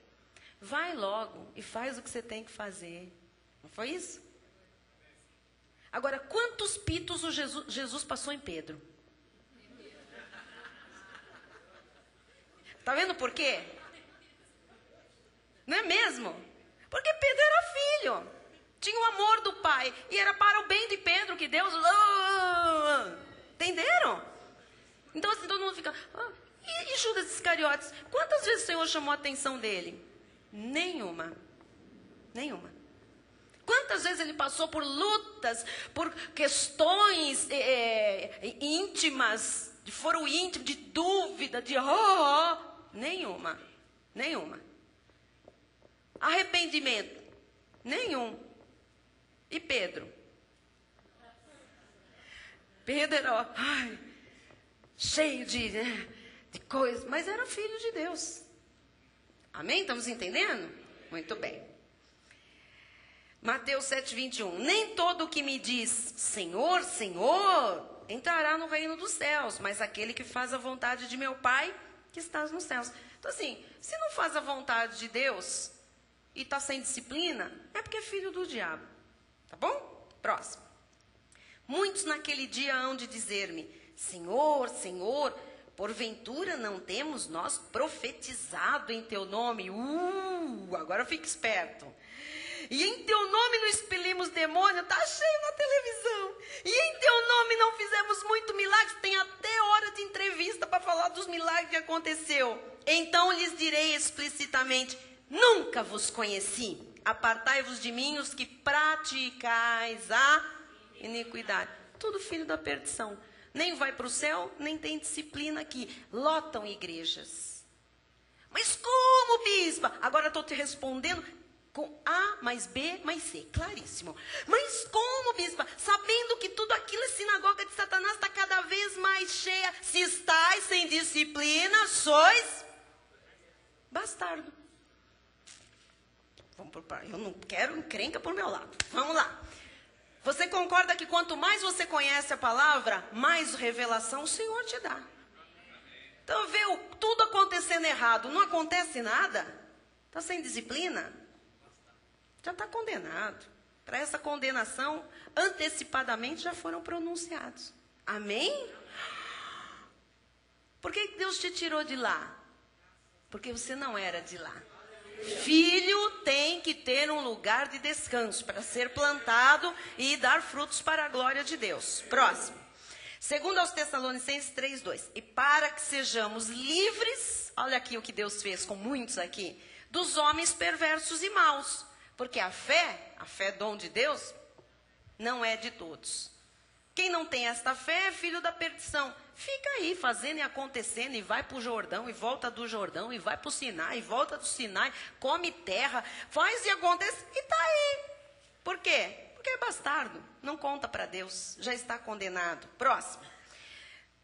vai logo e faz o que você tem que fazer. Não foi isso? Agora, quantos pitos o Jesus passou em Pedro? Está vendo por quê? Não é mesmo? Porque Pedro era filho. Tinha o amor do pai. E era para o bem de Pedro que Deus... Entenderam? Então assim, todo mundo fica... E Judas Iscariotes? Quantas vezes o Senhor chamou a atenção dele? Nenhuma. Nenhuma. Quantas vezes ele passou por lutas, por questões íntimas, de foro íntimo, de dúvida, de... Nenhuma. Nenhuma. Arrependimento? Nenhum. E Pedro? Pedro era cheio de coisas, mas era filho de Deus. Amém? Estamos entendendo? Muito bem. Mateus 7:21. Nem todo o que me diz Senhor, Senhor, entrará no reino dos céus, mas aquele que faz a vontade de meu Pai que estás nos céus. Então assim, se não faz a vontade de Deus e está sem disciplina, é porque é filho do diabo. Tá bom? Próximo. Muitos naquele dia hão de dizer-me, Senhor, Senhor, porventura não temos nós profetizado em teu nome? Agora fica esperto. E em teu nome não expelimos demônio, está cheio na televisão. E em teu nome não fizemos muito milagres, tem até hora de entrevista para falar dos milagres que aconteceu. Então lhes direi explicitamente, nunca vos conheci. Apartai-vos de mim os que praticais a iniquidade. Tudo filho da perdição. Nem vai para o céu, nem tem disciplina aqui. Lotam igrejas. Mas como, bispa? Agora estou te respondendo com A mais B mais C. Claríssimo. Mas como, bispa? Sabendo que tudo aquilo é sinagoga de Satanás, está cada vez mais cheia. Se estáis sem disciplina, sois bastardo. Eu não quero encrenca por meu lado. Vamos lá. Você concorda que quanto mais você conhece a palavra, mais revelação o Senhor te dá. Então vê tudo acontecendo errado, não acontece nada, está sem disciplina, já está condenado. Para essa condenação, antecipadamente já foram pronunciados. Amém? Por que Deus te tirou de lá? Porque você não era de lá. Filho tem que ter um lugar de descanso para ser plantado e dar frutos para a glória de Deus. Próximo. Segundo aos Tessalonicenses 3:2. E para que sejamos livres, olha aqui o que Deus fez com muitos aqui, dos homens perversos e maus. Porque a fé dom de Deus, não é de todos. Quem não tem esta fé é filho da perdição. Fica aí fazendo e acontecendo, e vai para o Jordão, e volta do Jordão, e vai para o Sinai, e volta do Sinai, come terra, faz e acontece, e está aí. Por quê? Porque é bastardo, não conta para Deus, já está condenado. Próximo.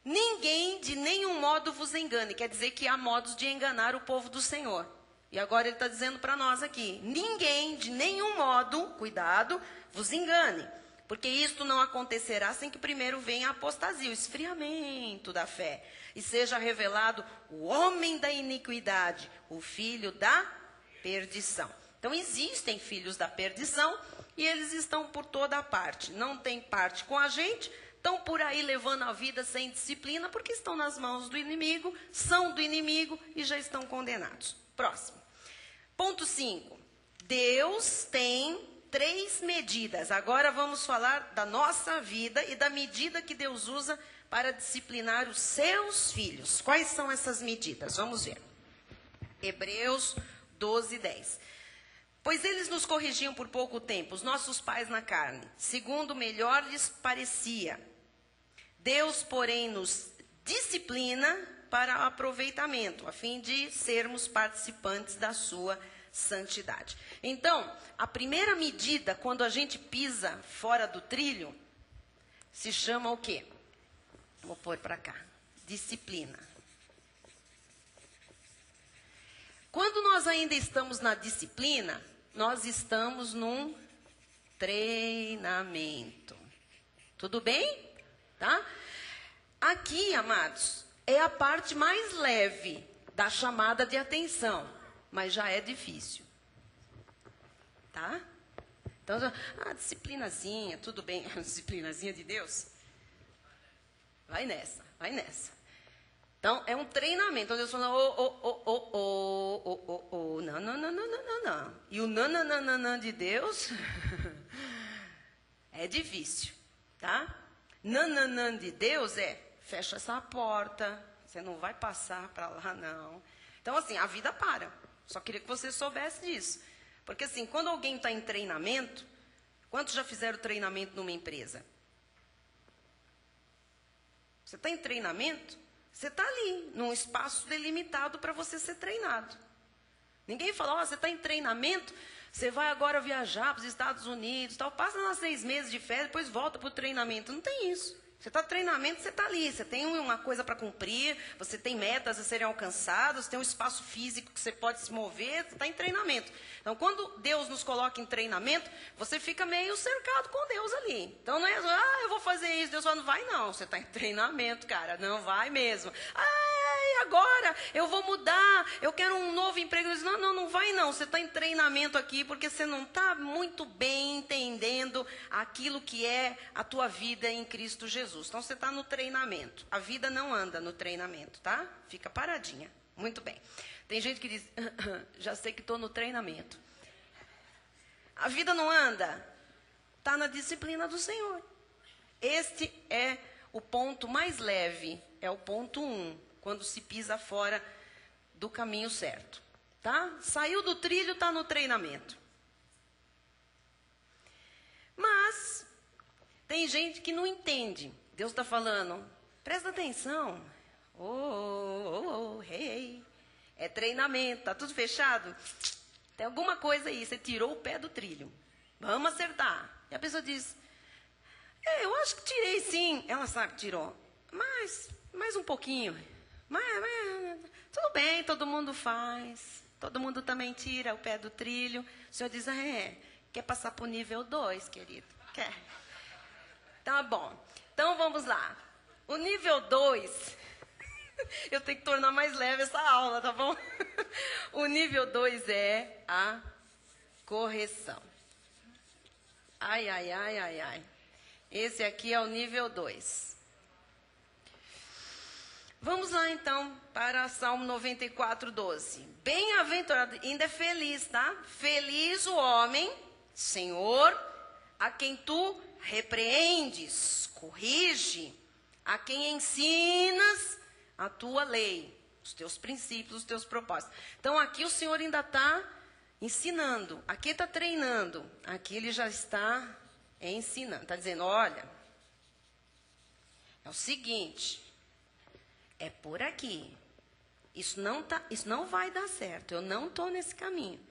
Ninguém de nenhum modo vos engane, quer dizer que há modos de enganar o povo do Senhor. E agora ele está dizendo para nós aqui, ninguém de nenhum modo, cuidado, vos engane. Porque isto não acontecerá sem que primeiro venha a apostasia, o esfriamento da fé. E seja revelado o homem da iniquidade, o filho da perdição. Então existem filhos da perdição e eles estão por toda a parte. Não tem parte com a gente, estão por aí levando a vida sem disciplina, porque estão nas mãos do inimigo, são do inimigo e já estão condenados. Próximo. Ponto 5. Deus tem 3 medidas. Agora vamos falar da nossa vida e da medida que Deus usa para disciplinar os seus filhos. Quais são essas medidas? Vamos ver. Hebreus 12, 10. Pois eles nos corrigiam por pouco tempo, os nossos pais na carne, segundo melhor lhes parecia. Deus, porém, nos disciplina para aproveitamento, a fim de sermos participantes da sua santidade. Então, a primeira medida, quando a gente pisa fora do trilho, se chama o quê? Vou pôr para cá. Disciplina. Quando nós ainda estamos na disciplina, nós estamos num treinamento. Tudo bem? Tá? Aqui, amados, é a parte mais leve da chamada de atenção, mas já é difícil. Tá? Então, disciplinazinha, tudo bem. Disciplinazinha de Deus? Vai nessa, vai nessa. Então, é um treinamento. Então, Deus fala, não. E o não de Deus é difícil, tá? Não de Deus é, fecha essa porta, você não vai passar para lá, não. Então, assim, a vida para. Só queria que você soubesse disso. Porque, assim, quando alguém está em treinamento, quantos já fizeram treinamento numa empresa? Você está em treinamento, você está ali, num espaço delimitado para você ser treinado. Ninguém fala, você está em treinamento, você vai agora viajar para os Estados Unidos, tal, passa lá 6 meses de férias, depois volta para o treinamento. Não tem isso. Você está em treinamento, você está ali, você tem uma coisa para cumprir, você tem metas a serem alcançadas, tem um espaço físico que você pode se mover, você está em treinamento. Então, quando Deus nos coloca em treinamento, você fica meio cercado com Deus ali. Então, não é, eu vou fazer isso, Deus fala, não vai não, você está em treinamento, cara, não vai mesmo. Agora eu vou mudar, eu quero um novo emprego. Diz, não vai não, você está em treinamento aqui, porque você não está muito bem entendendo aquilo que é a tua vida em Cristo Jesus. Então você está no treinamento, a vida não anda no treinamento, tá? Fica paradinha, muito bem. Tem gente que diz, já sei que estou no treinamento. A vida não anda, está na disciplina do Senhor. Este é o ponto mais leve, é o ponto 1. Quando se pisa fora do caminho certo, tá? Saiu do trilho, está no treinamento. Mas tem gente que não entende. Deus está falando, presta atenção. Hey. É treinamento, está tudo fechado. Tem alguma coisa aí, você tirou o pé do trilho. Vamos acertar. E a pessoa diz, eu acho que tirei sim. Ela sabe que tirou, mas mais um pouquinho. Mas tudo bem, todo mundo faz. Todo mundo também tira o pé do trilho. O senhor diz, quer passar para o nível 2, querido? Quer? Tá bom. Então, vamos lá. O nível 2, eu tenho que tornar mais leve essa aula, tá bom? O nível 2 é a correção. Ai. Esse aqui é o nível 2. Vamos lá, então, para Salmo 94, 12. Bem-aventurado, ainda é feliz, tá? Feliz o homem, Senhor, a quem tu repreendes, corrige, a quem ensinas a tua lei, os teus princípios, os teus propósitos. Então, aqui o Senhor ainda está ensinando, aqui está treinando, aqui ele já está ensinando. Está dizendo, olha, é o seguinte, é por aqui. Isso não vai dar certo, eu não estou nesse caminho.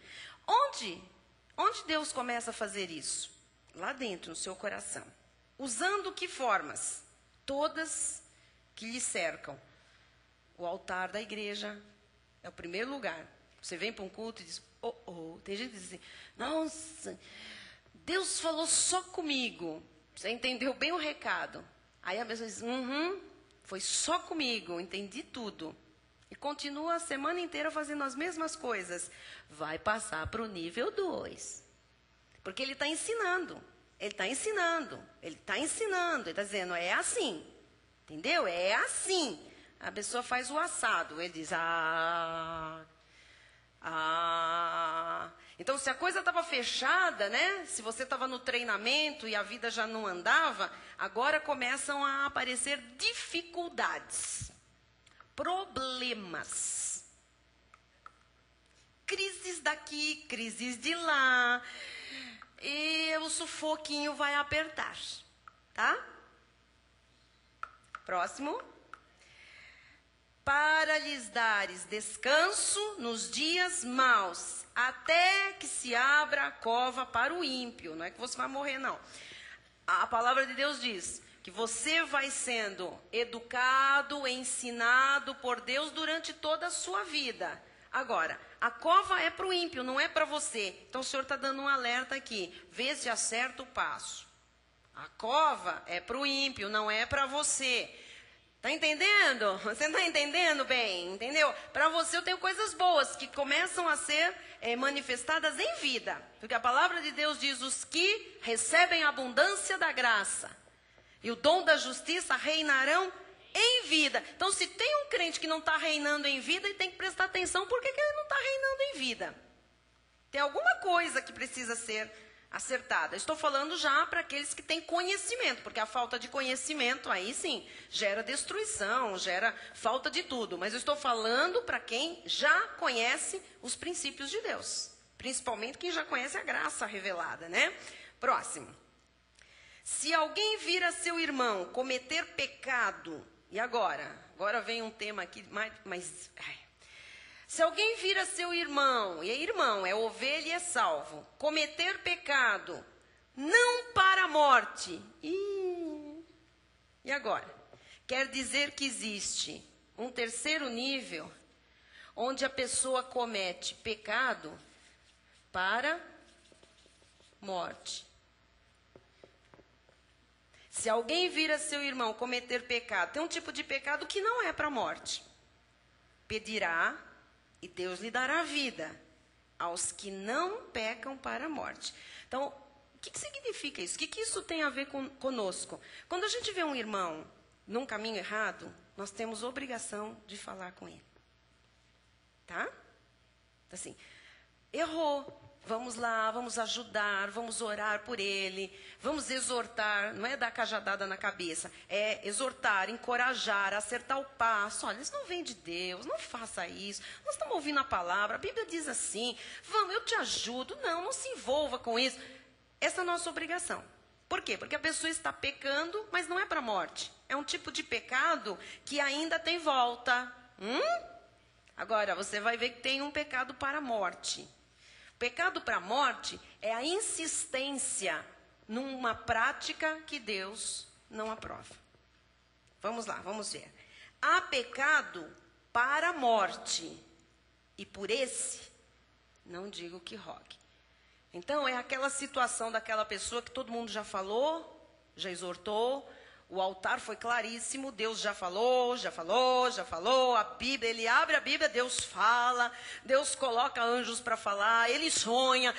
Onde Deus começa a fazer isso? Lá dentro, no seu coração. Usando que formas? Todas que lhe cercam. O altar da igreja é o primeiro lugar. Você vem para um culto e diz, tem gente que diz assim, nossa, Deus falou só comigo. Você entendeu bem o recado. Aí a pessoa diz, foi só comigo, entendi tudo. E continua a semana inteira fazendo as mesmas coisas. Vai passar para o nível 2. Porque ele está ensinando. Ele está ensinando. Ele está dizendo, é assim. Entendeu? É assim. A pessoa faz o assado. Ele diz, Então, se a coisa estava fechada, né? Se você estava no treinamento e a vida já não andava, agora começam a aparecer dificuldades, problemas, crises daqui, crises de lá, e o sufoquinho vai apertar, tá? Próximo. Para lhes dares descanso nos dias maus, até que se abra a cova para o ímpio. Não é que você vai morrer, não. A palavra de Deus diz que você vai sendo educado, ensinado por Deus durante toda a sua vida. Agora, a cova é para o ímpio, não é para você. Então o Senhor está dando um alerta aqui. Vê se acerta o passo. A cova é para o ímpio, não é para você. Está entendendo? Você não está entendendo bem, entendeu? Para você eu tenho coisas boas que começam a ser manifestadas em vida. Porque a palavra de Deus diz, os que recebem a abundância da graça e o dom da justiça reinarão em vida. Então, se tem um crente que não está reinando em vida, ele tem que prestar atenção por que ele não está reinando em vida. Tem alguma coisa que precisa ser acertada. Estou falando já para aqueles que têm conhecimento, porque a falta de conhecimento, aí sim, gera destruição, gera falta de tudo. Mas eu estou falando para quem já conhece os princípios de Deus. Principalmente quem já conhece a graça revelada, né? Próximo. Se alguém vir a seu irmão cometer pecado, e agora? Agora vem um tema aqui, mas se alguém vir a seu irmão, e é irmão, é ovelha e é salvo, cometer pecado, não para a morte. E agora? Quer dizer que existe um terceiro nível, onde a pessoa comete pecado para morte. Se alguém vir a seu irmão cometer pecado, tem um tipo de pecado que não é para a morte. Pedirá e Deus lhe dará vida aos que não pecam para a morte. Então, o que significa isso? O que isso tem a ver conosco? Quando a gente vê um irmão num caminho errado, nós temos obrigação de falar com ele. Tá? Assim, errou. Vamos lá, vamos ajudar, vamos orar por ele, vamos exortar, não é dar cajadada na cabeça, é exortar, encorajar, acertar o passo. Olha, isso não vem de Deus, não faça isso, nós estamos ouvindo a palavra, a Bíblia diz assim, vamos, eu te ajudo, não se envolva com isso. Essa é a nossa obrigação. Por quê? Porque a pessoa está pecando, mas não é para a morte. É um tipo de pecado que ainda tem volta. Agora, você vai ver que tem um pecado para a morte. Pecado para a morte é a insistência numa prática que Deus não aprova. Vamos lá, vamos ver. Há pecado para a morte, e por esse não digo que rogue. Então, é aquela situação daquela pessoa que todo mundo já falou, já exortou, o altar foi claríssimo, Deus já falou, a Bíblia, ele abre a Bíblia, Deus fala, Deus coloca anjos para falar, ele sonha,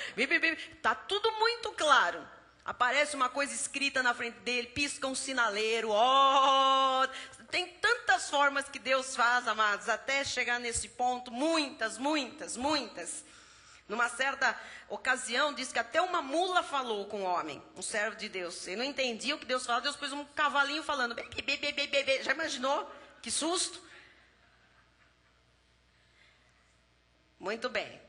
está tudo muito claro. Aparece uma coisa escrita na frente dele, pisca um sinaleiro, tem tantas formas que Deus faz, amados, até chegar nesse ponto, muitas. Numa certa ocasião, diz que até uma mula falou com o homem, um servo de Deus. Ele não entendia o que Deus falava, Deus pôs um cavalinho falando. Bebê. Já imaginou? Que susto? Muito bem.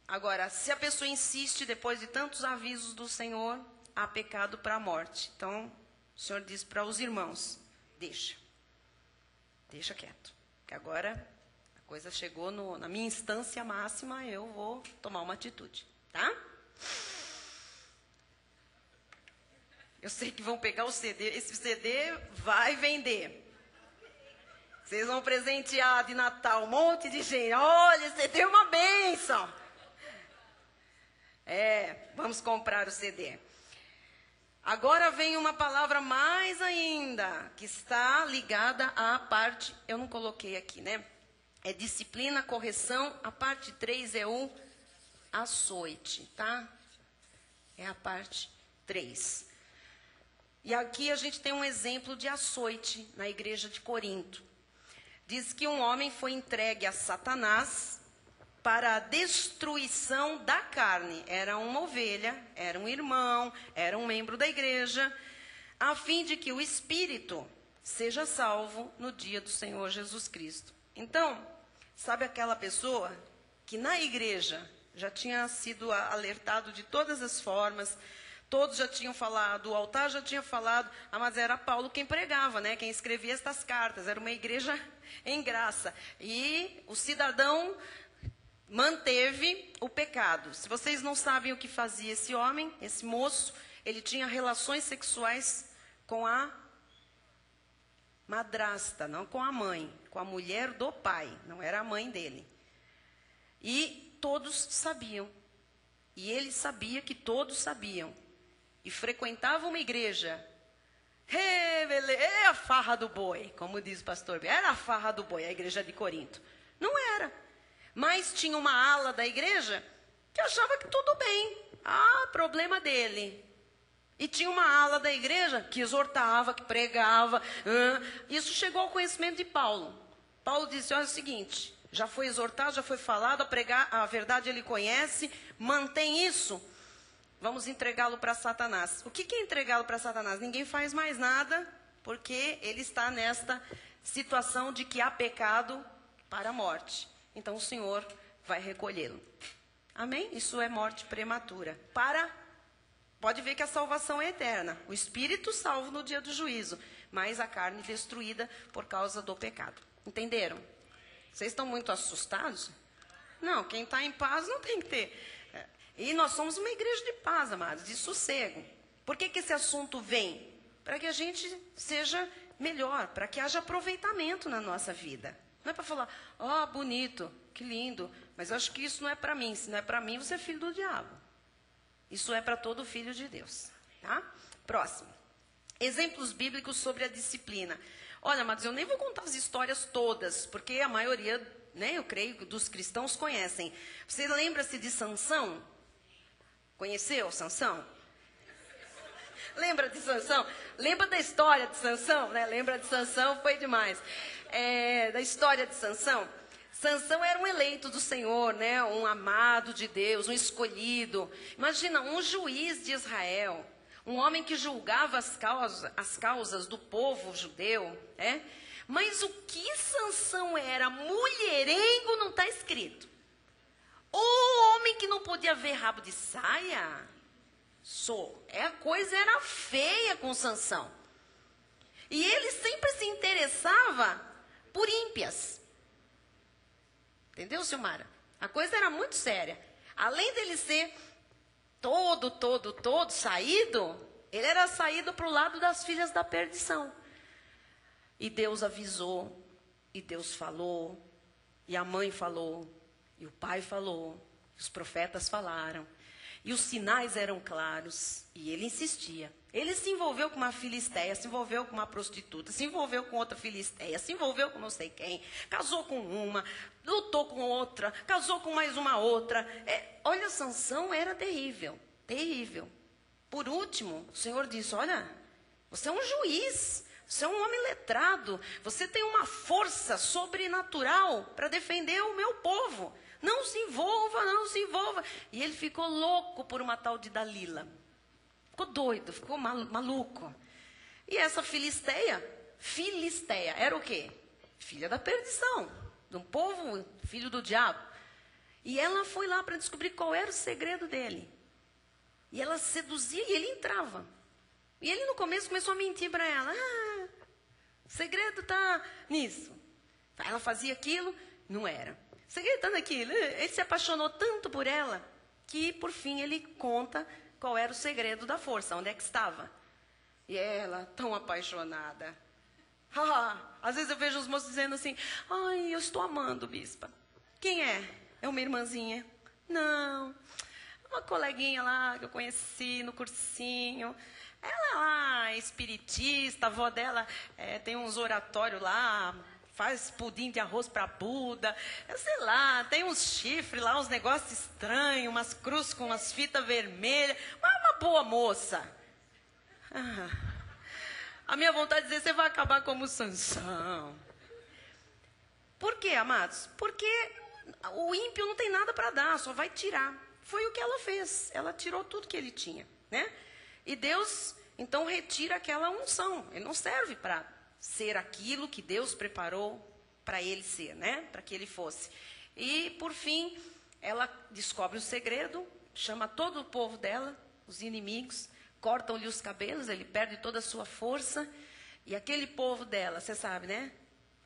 Agora, se a pessoa insiste, depois de tantos avisos do Senhor, há pecado para a morte. Então, o Senhor diz para os irmãos, deixa quieto, que agora a coisa chegou na minha instância máxima, eu vou tomar uma atitude, tá? Eu sei que vão pegar o CD, esse CD vai vender. Vocês vão presentear de Natal um monte de gente. Olha, esse CD é uma bênção. Vamos comprar o CD. Agora vem uma palavra mais ainda, que está ligada à parte, eu não coloquei aqui, né? É disciplina, correção, a parte 3 é o açoite, tá? É a parte 3. E aqui a gente tem um exemplo de açoite na igreja de Corinto. Diz que um homem foi entregue a Satanás para a destruição da carne. Era uma ovelha, era um irmão, era um membro da igreja, a fim de que o espírito seja salvo no dia do Senhor Jesus Cristo. Então, sabe aquela pessoa que na igreja já tinha sido alertado de todas as formas, todos já tinham falado, o altar já tinha falado, mas era Paulo quem pregava, né? Quem escrevia estas cartas, era uma igreja em graça. E o cidadão manteve o pecado. Se vocês não sabem o que fazia esse homem, esse moço, ele tinha relações sexuais com a madrasta, não com a mãe, com a mulher do pai, não era a mãe dele. E todos sabiam. E ele sabia que todos sabiam. E frequentava uma igreja. É a farra do boi, como diz o pastor. Era a farra do boi, a igreja de Corinto. Não era. Mas tinha uma ala da igreja que achava que tudo bem. Problema dele. E tinha uma ala da igreja que exortava, que pregava. Isso chegou ao conhecimento de Paulo. Paulo disse, olha o seguinte, já foi exortado, já foi falado, a pregar a verdade ele conhece, mantém isso. Vamos entregá-lo para Satanás. O que é entregá-lo para Satanás? Ninguém faz mais nada, porque ele está nesta situação de que há pecado para a morte. Então o Senhor vai recolhê-lo. Amém? Isso é morte prematura. Pode ver que a salvação é eterna. O espírito salvo no dia do juízo, mas a carne destruída por causa do pecado. Entenderam? Vocês estão muito assustados? Não, quem está em paz não tem que ter. E nós somos uma igreja de paz, amados, de sossego. Por que esse assunto vem? Para que a gente seja melhor, para que haja aproveitamento na nossa vida. Não é para falar, bonito, que lindo, mas eu acho que isso não é para mim. Se não é para mim, você é filho do diabo. Isso é para todo filho de Deus. Tá? Próximo. Exemplos bíblicos sobre a disciplina. Olha, amados, eu nem vou contar as histórias todas, porque a maioria, né, eu creio, dos cristãos conhecem. Você lembra-se de Sansão? Conheceu Sansão? Lembra de Sansão? Lembra da história de Sansão? Né? Lembra de Sansão? Foi demais. Da história de Sansão. Sansão era um eleito do Senhor, né? Um amado de Deus, um escolhido. Imagina, um juiz de Israel, um homem que julgava as causas do povo judeu. Mas o que Sansão era? Mulherengo não está escrito. O homem que não podia ver rabo de saia, a coisa era feia com Sansão. E ele sempre se interessava por ímpias. Entendeu, Silmara? A coisa era muito séria. Além dele ser todo saído, ele era saído para o lado das filhas da perdição. E Deus avisou, e Deus falou, e a mãe falou, e o pai falou, os profetas falaram, e os sinais eram claros, e ele insistia. Ele se envolveu com uma filisteia, se envolveu com uma prostituta, se envolveu com outra filisteia, se envolveu com não sei quem, casou com uma, lutou com outra, casou com mais uma outra. Olha, Sansão era terrível, terrível. Por último, o Senhor disse, olha, você é um juiz, você é um homem letrado, você tem uma força sobrenatural para defender o meu povo. Não se envolva, não se envolva. E ele ficou louco por uma tal de Dalila. Ficou doido, ficou maluco. E essa filisteia, era o quê? Filha da perdição, de um povo, filho do diabo. E ela foi lá para descobrir qual era o segredo dele. E ela seduzia e ele entrava. E ele no começo começou a mentir para ela. O segredo está nisso. Ela fazia aquilo, não era. O segredo está naquilo. Ele se apaixonou tanto por ela, que por fim ele conta qual era o segredo da força, onde é que estava. E ela, tão apaixonada. Às vezes eu vejo os moços dizendo assim, ai, eu estou amando, bispa. Quem é? É uma irmãzinha? Não, uma coleguinha lá que eu conheci no cursinho. Ela lá é espiritista, a avó dela tem uns oratórios lá, faz pudim de arroz para Buda. Eu sei lá, tem uns chifres lá, uns negócios estranhos, umas cruzes com umas fitas vermelhas. Mas uma boa moça. A minha vontade de dizer, você vai acabar como Sansão. Por quê, amados? Porque o ímpio não tem nada para dar, só vai tirar. Foi o que ela fez. Ela tirou tudo que ele tinha, né? E Deus, então, retira aquela unção. Ele não serve para ser aquilo que Deus preparou para ele ser, né? Para que ele fosse. E, por fim, ela descobre o segredo, chama todo o povo dela, os inimigos, cortam-lhe os cabelos, ele perde toda a sua força. E aquele povo dela, você sabe, né?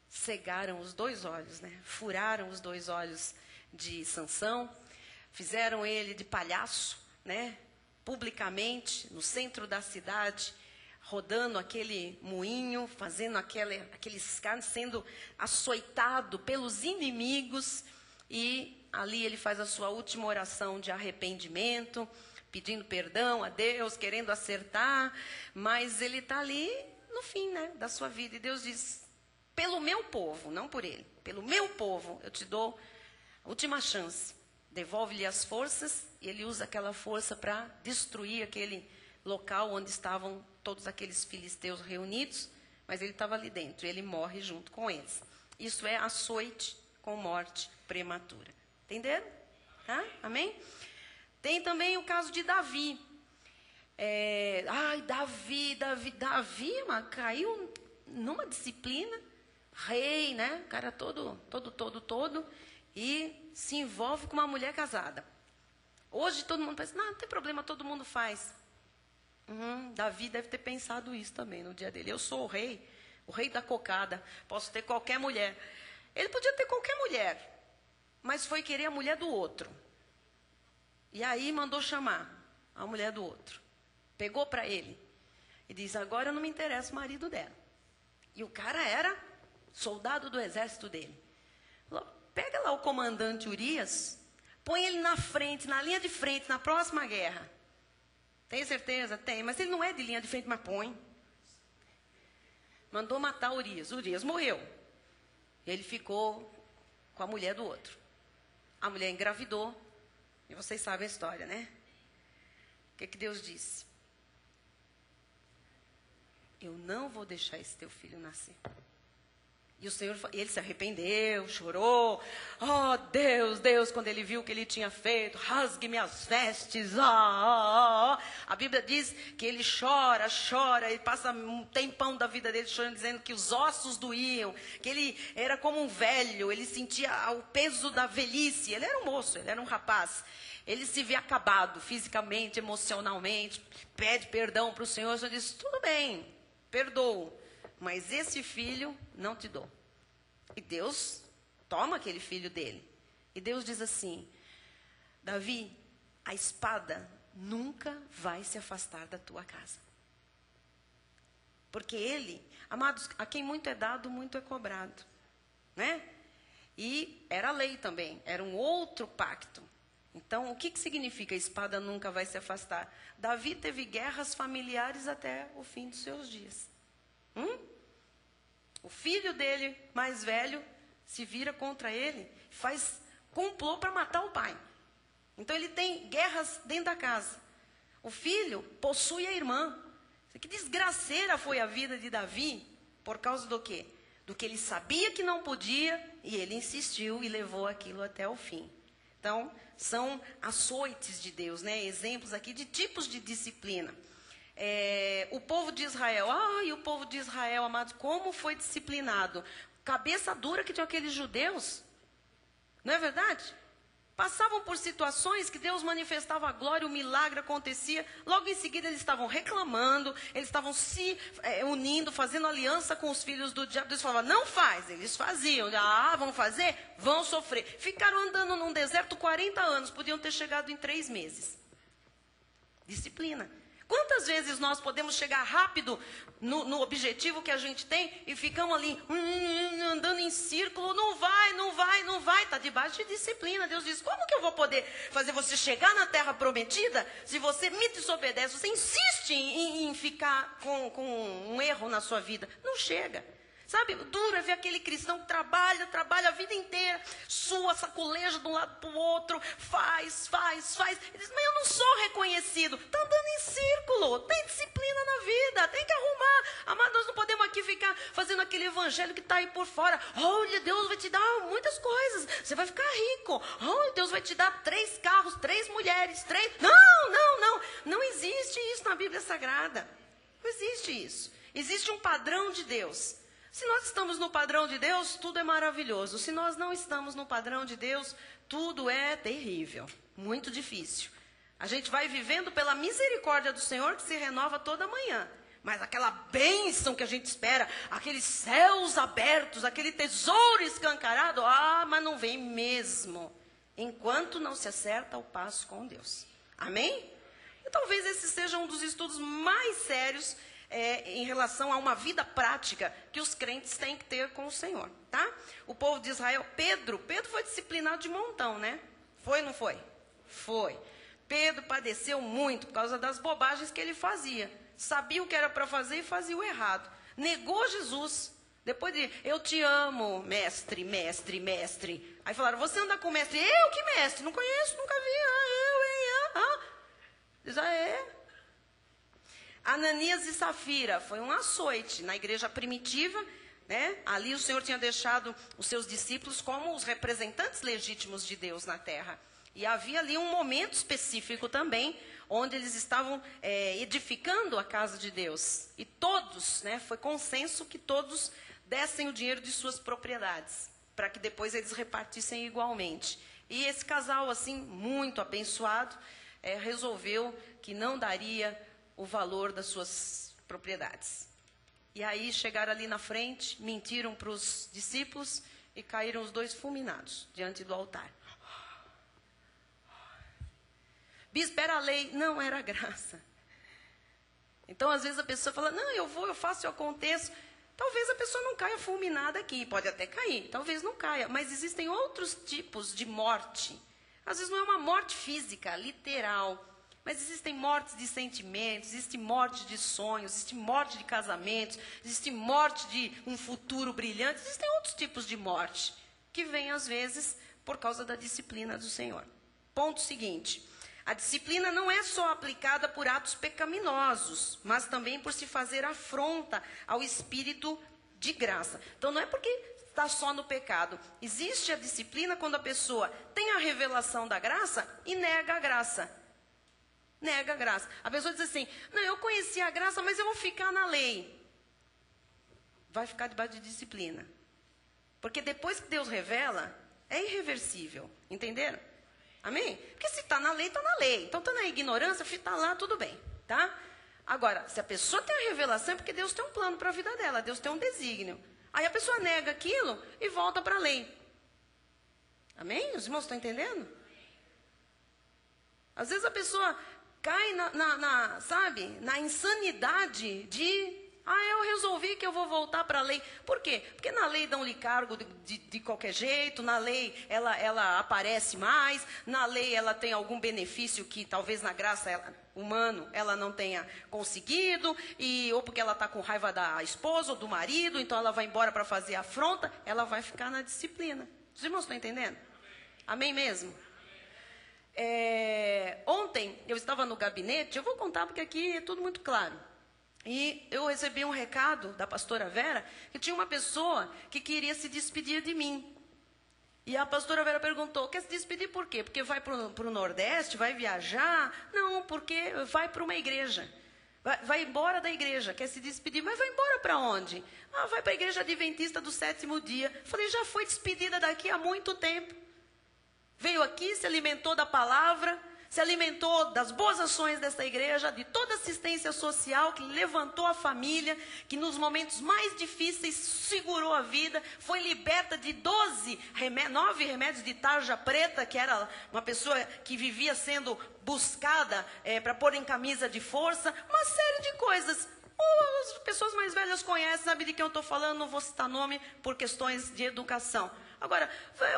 Cegaram os 2 olhos, né? Furaram os 2 olhos de Sansão, fizeram ele de palhaço, né? Publicamente, no centro da cidade, rodando aquele moinho, fazendo aquele escárnio, sendo açoitado pelos inimigos. E ali ele faz a sua última oração de arrependimento, pedindo perdão a Deus, querendo acertar, mas ele está ali no fim, né, da sua vida. E Deus diz, pelo meu povo, não por ele, pelo meu povo, eu te dou a última chance. Devolve-lhe as forças, e ele usa aquela força para destruir aquele local onde estavam todos aqueles filisteus reunidos, mas ele estava ali dentro, e ele morre junto com eles. Isso é açoite com morte prematura. Entenderam? Amém? Tem também o caso de Davi. Davi, mano, caiu numa disciplina, rei, né? O cara todo, e se envolve com uma mulher casada. Hoje todo mundo pensa, não tem problema, todo mundo faz. Davi deve ter pensado isso também no dia dele. Eu sou o rei da cocada, posso ter qualquer mulher. Ele podia ter qualquer mulher, mas foi querer a mulher do outro. E aí mandou chamar a mulher do outro. Pegou para ele e disse, agora eu não me interesso o marido dela. E o cara era soldado do exército dele. Falou, pega lá o comandante Urias, põe ele na frente, na linha de frente, na próxima guerra. Tem certeza? Tem, mas ele não é de linha de frente, mas põe. Mandou matar Urias. Urias morreu. Ele ficou com a mulher do outro. A mulher engravidou. E vocês sabem a história, né? O que Deus disse? Eu não vou deixar esse teu filho nascer. E o Senhor, ele se arrependeu, chorou. Oh, Deus, quando ele viu o que ele tinha feito, rasgue-me as vestes. A Bíblia diz que ele chora, ele passa um tempão da vida dele chorando, dizendo que os ossos doíam, que ele era como um velho, ele sentia o peso da velhice. Ele era um moço, ele era um rapaz. Ele se vê acabado fisicamente, emocionalmente, pede perdão para o Senhor. O Senhor diz, tudo bem, perdoo, mas esse filho não te dou. E Deus toma aquele filho dele. E Deus diz assim, Davi, a espada nunca vai se afastar da tua casa. Porque ele, amados, a quem muito é dado, muito é cobrado. Né? E era lei também, era um outro pacto. Então, o que significa a espada nunca vai se afastar? Davi teve guerras familiares até o fim dos seus dias. O filho dele, mais velho, se vira contra ele, faz complô para matar o pai. Então, ele tem guerras dentro da casa. O filho possui a irmã. Que desgraceira foi a vida de Davi, por causa do quê? Do que ele sabia que não podia, e ele insistiu e levou aquilo até o fim. Então, são açoites de Deus, né? Exemplos aqui de tipos de disciplina. O povo de Israel, o povo de Israel, amados, como foi disciplinado. Cabeça dura que tinha aqueles judeus, não é verdade? Passavam por situações que Deus manifestava a glória, o milagre acontecia. Logo em seguida eles estavam reclamando, eles estavam se unindo, fazendo aliança com os filhos do diabo. Deus falava, não faz. Eles faziam. Vão fazer? Vão sofrer. Ficaram andando num deserto 40 anos, podiam ter chegado em 3 meses. Disciplina. Quantas vezes nós podemos chegar rápido no objetivo que a gente tem e ficamos ali andando em círculo, não vai, está debaixo de disciplina. Deus diz, como que eu vou poder fazer você chegar na terra prometida se você me desobedece, você insiste em ficar com um erro na sua vida? Não chega. Sabe, duro é ver aquele cristão que trabalha a vida inteira, sua, sacoleja de um lado para o outro, faz. Ele diz, mas eu não sou reconhecido. Está andando em círculo, tem disciplina na vida, tem que arrumar. Amado, nós não podemos aqui ficar fazendo aquele evangelho que está aí por fora. Olha, Deus vai te dar muitas coisas, você vai ficar rico. Olha, Deus vai te dar 3 carros, 3 mulheres, 3... Não existe isso na Bíblia Sagrada. Não existe isso. Existe um padrão de Deus. Se nós estamos no padrão de Deus, tudo é maravilhoso. Se nós não estamos no padrão de Deus, tudo é terrível, muito difícil. A gente vai vivendo pela misericórdia do Senhor que se renova toda manhã. Mas aquela bênção que a gente espera, aqueles céus abertos, aquele tesouro escancarado, mas não vem mesmo, enquanto não se acerta o passo com Deus. Amém? E talvez esse seja um dos estudos mais sérios em relação a uma vida prática que os crentes têm que ter com o Senhor, tá? O povo de Israel, Pedro foi disciplinado de montão, né? Foi ou não foi? Foi. Pedro padeceu muito por causa das bobagens que ele fazia. Sabia o que era para fazer e fazia o errado. Negou Jesus. Depois de, eu te amo, mestre. Aí falaram, você anda com o mestre? Eu que mestre? Não conheço, nunca vi. Diz, Ananias e Safira, foi um açoite na igreja primitiva, né? Ali o Senhor tinha deixado os seus discípulos como os representantes legítimos de Deus na terra. E havia ali um momento específico também, onde eles estavam edificando a casa de Deus. E todos, né, foi consenso que todos dessem o dinheiro de suas propriedades, para que depois eles repartissem igualmente. E esse casal, assim, muito abençoado, resolveu que não daria o valor das suas propriedades. E aí chegaram ali na frente, mentiram para os discípulos e caíram os 2 fulminados diante do altar. Bispo, era lei? Não, era graça. Então, às vezes a pessoa fala, não, eu vou, eu faço, eu aconteço. Talvez a pessoa não caia fulminada aqui, pode até cair, talvez não caia. Mas existem outros tipos de morte. Às vezes não é uma morte física, literal. Mas existem mortes de sentimentos, existe morte de sonhos, existe morte de casamentos, existe morte de um futuro brilhante, existem outros tipos de morte, que vêm às vezes por causa da disciplina do Senhor. Ponto seguinte, a disciplina não é só aplicada por atos pecaminosos, mas também por se fazer afronta ao espírito de graça. Então não é porque está só no pecado. Existe a disciplina quando a pessoa tem a revelação da graça e nega a graça. Nega a graça. A pessoa diz assim, não, eu conheci a graça, mas eu vou ficar na lei. Vai ficar debaixo de disciplina. Porque depois que Deus revela, é irreversível. Entenderam? Amém? Porque se está na lei, está na lei. Então está na ignorância, está lá, tudo bem. Tá? Agora, se a pessoa tem a revelação, é porque Deus tem um plano para a vida dela. Deus tem um desígnio. Aí a pessoa nega aquilo e volta para a lei. Amém? Os irmãos estão entendendo? Às vezes a pessoa cai na insanidade de, eu resolvi que eu vou voltar para a lei. Por quê? Porque na lei dão-lhe cargo de qualquer jeito, na lei ela aparece mais, na lei ela tem algum benefício que talvez na graça humana ela não tenha conseguido, ou porque ela está com raiva da esposa ou do marido, então ela vai embora para fazer afronta, ela vai ficar na disciplina. Os irmãos estão entendendo? Amém mesmo? Ontem eu estava no gabinete, eu vou contar porque aqui é tudo muito claro. E eu recebi um recado da pastora Vera, que tinha uma pessoa que queria se despedir de mim. E a pastora Vera perguntou, quer se despedir por quê? Porque vai para o Nordeste, vai viajar? Não, porque vai para uma igreja. Vai embora da igreja, quer se despedir, mas vai embora para onde? Vai para a igreja adventista do 7º dia. Falei, já foi despedida daqui há muito tempo. Veio aqui, se alimentou da palavra, se alimentou das boas ações dessa igreja, de toda a assistência social, que levantou a família, que nos momentos mais difíceis segurou a vida, foi liberta de 9 remédios de tarja preta, que era uma pessoa que vivia sendo buscada para pôr em camisa de força, uma série de coisas. As pessoas mais velhas conhecem, sabem de quem eu estou falando, não vou citar nome por questões de educação. Agora,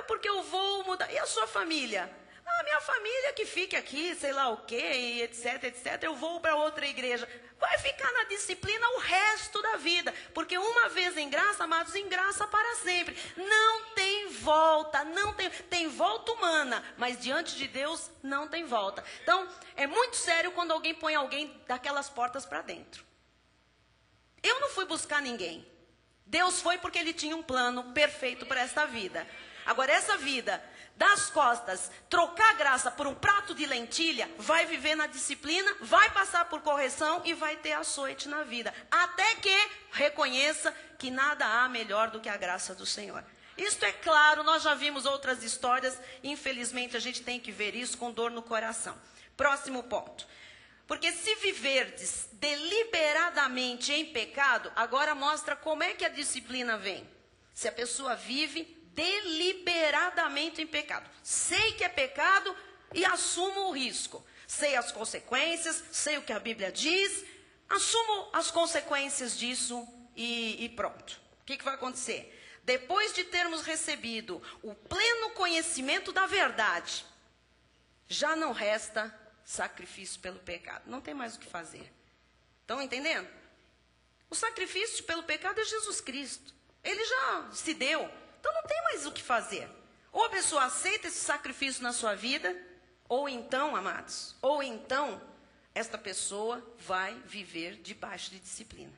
porque eu vou mudar. E a sua família? A minha família que fique aqui, sei lá o quê, etc, etc. Eu vou para outra igreja. Vai ficar na disciplina o resto da vida. Porque uma vez em graça, amados, em graça para sempre. Não tem volta, tem volta humana, mas diante de Deus não tem volta. Então, é muito sério quando alguém põe alguém daquelas portas para dentro. Eu não fui buscar ninguém. Deus foi porque Ele tinha um plano perfeito para esta vida. Agora, essa vida, das costas, trocar graça por um prato de lentilha, vai viver na disciplina, vai passar por correção e vai ter açoite na vida. Até que reconheça que nada há melhor do que a graça do Senhor. Isto é claro, nós já vimos outras histórias, infelizmente a gente tem que ver isso com dor no coração. Próximo ponto. Porque se viverdes deliberadamente em pecado, agora mostra como é que a disciplina vem. Se a pessoa vive deliberadamente em pecado. Sei que é pecado e assumo o risco. Sei as consequências, sei o que a Bíblia diz, assumo as consequências disso e pronto. O que vai acontecer? Depois de termos recebido o pleno conhecimento da verdade, já não resta sacrifício pelo pecado. Não tem mais o que fazer. Estão entendendo? O sacrifício pelo pecado é Jesus Cristo. Ele já se deu. Então não tem mais o que fazer. Ou a pessoa aceita esse sacrifício na sua vida, ou então, amados, ou então, esta pessoa vai viver debaixo de disciplina.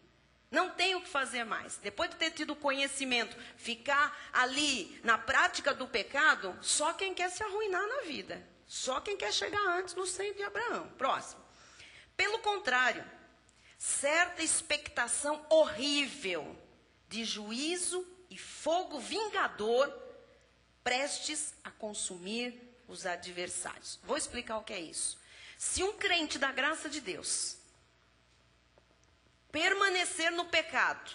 Não tem o que fazer mais. Depois de ter tido conhecimento, ficar ali na prática do pecado, só quem quer se arruinar na vida. Só quem quer chegar antes no seio de Abraão. Próximo. Pelo contrário, certa expectação horrível de juízo e fogo vingador prestes a consumir os adversários. Vou explicar o que é isso. Se um crente da graça de Deus permanecer no pecado,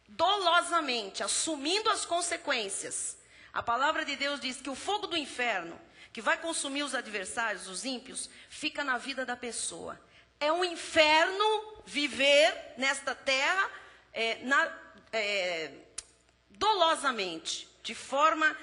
dolosamente, assumindo as consequências, a palavra de Deus diz que o fogo do inferno, que vai consumir os adversários, os ímpios, fica na vida da pessoa. É um inferno viver nesta terra dolosamente, de forma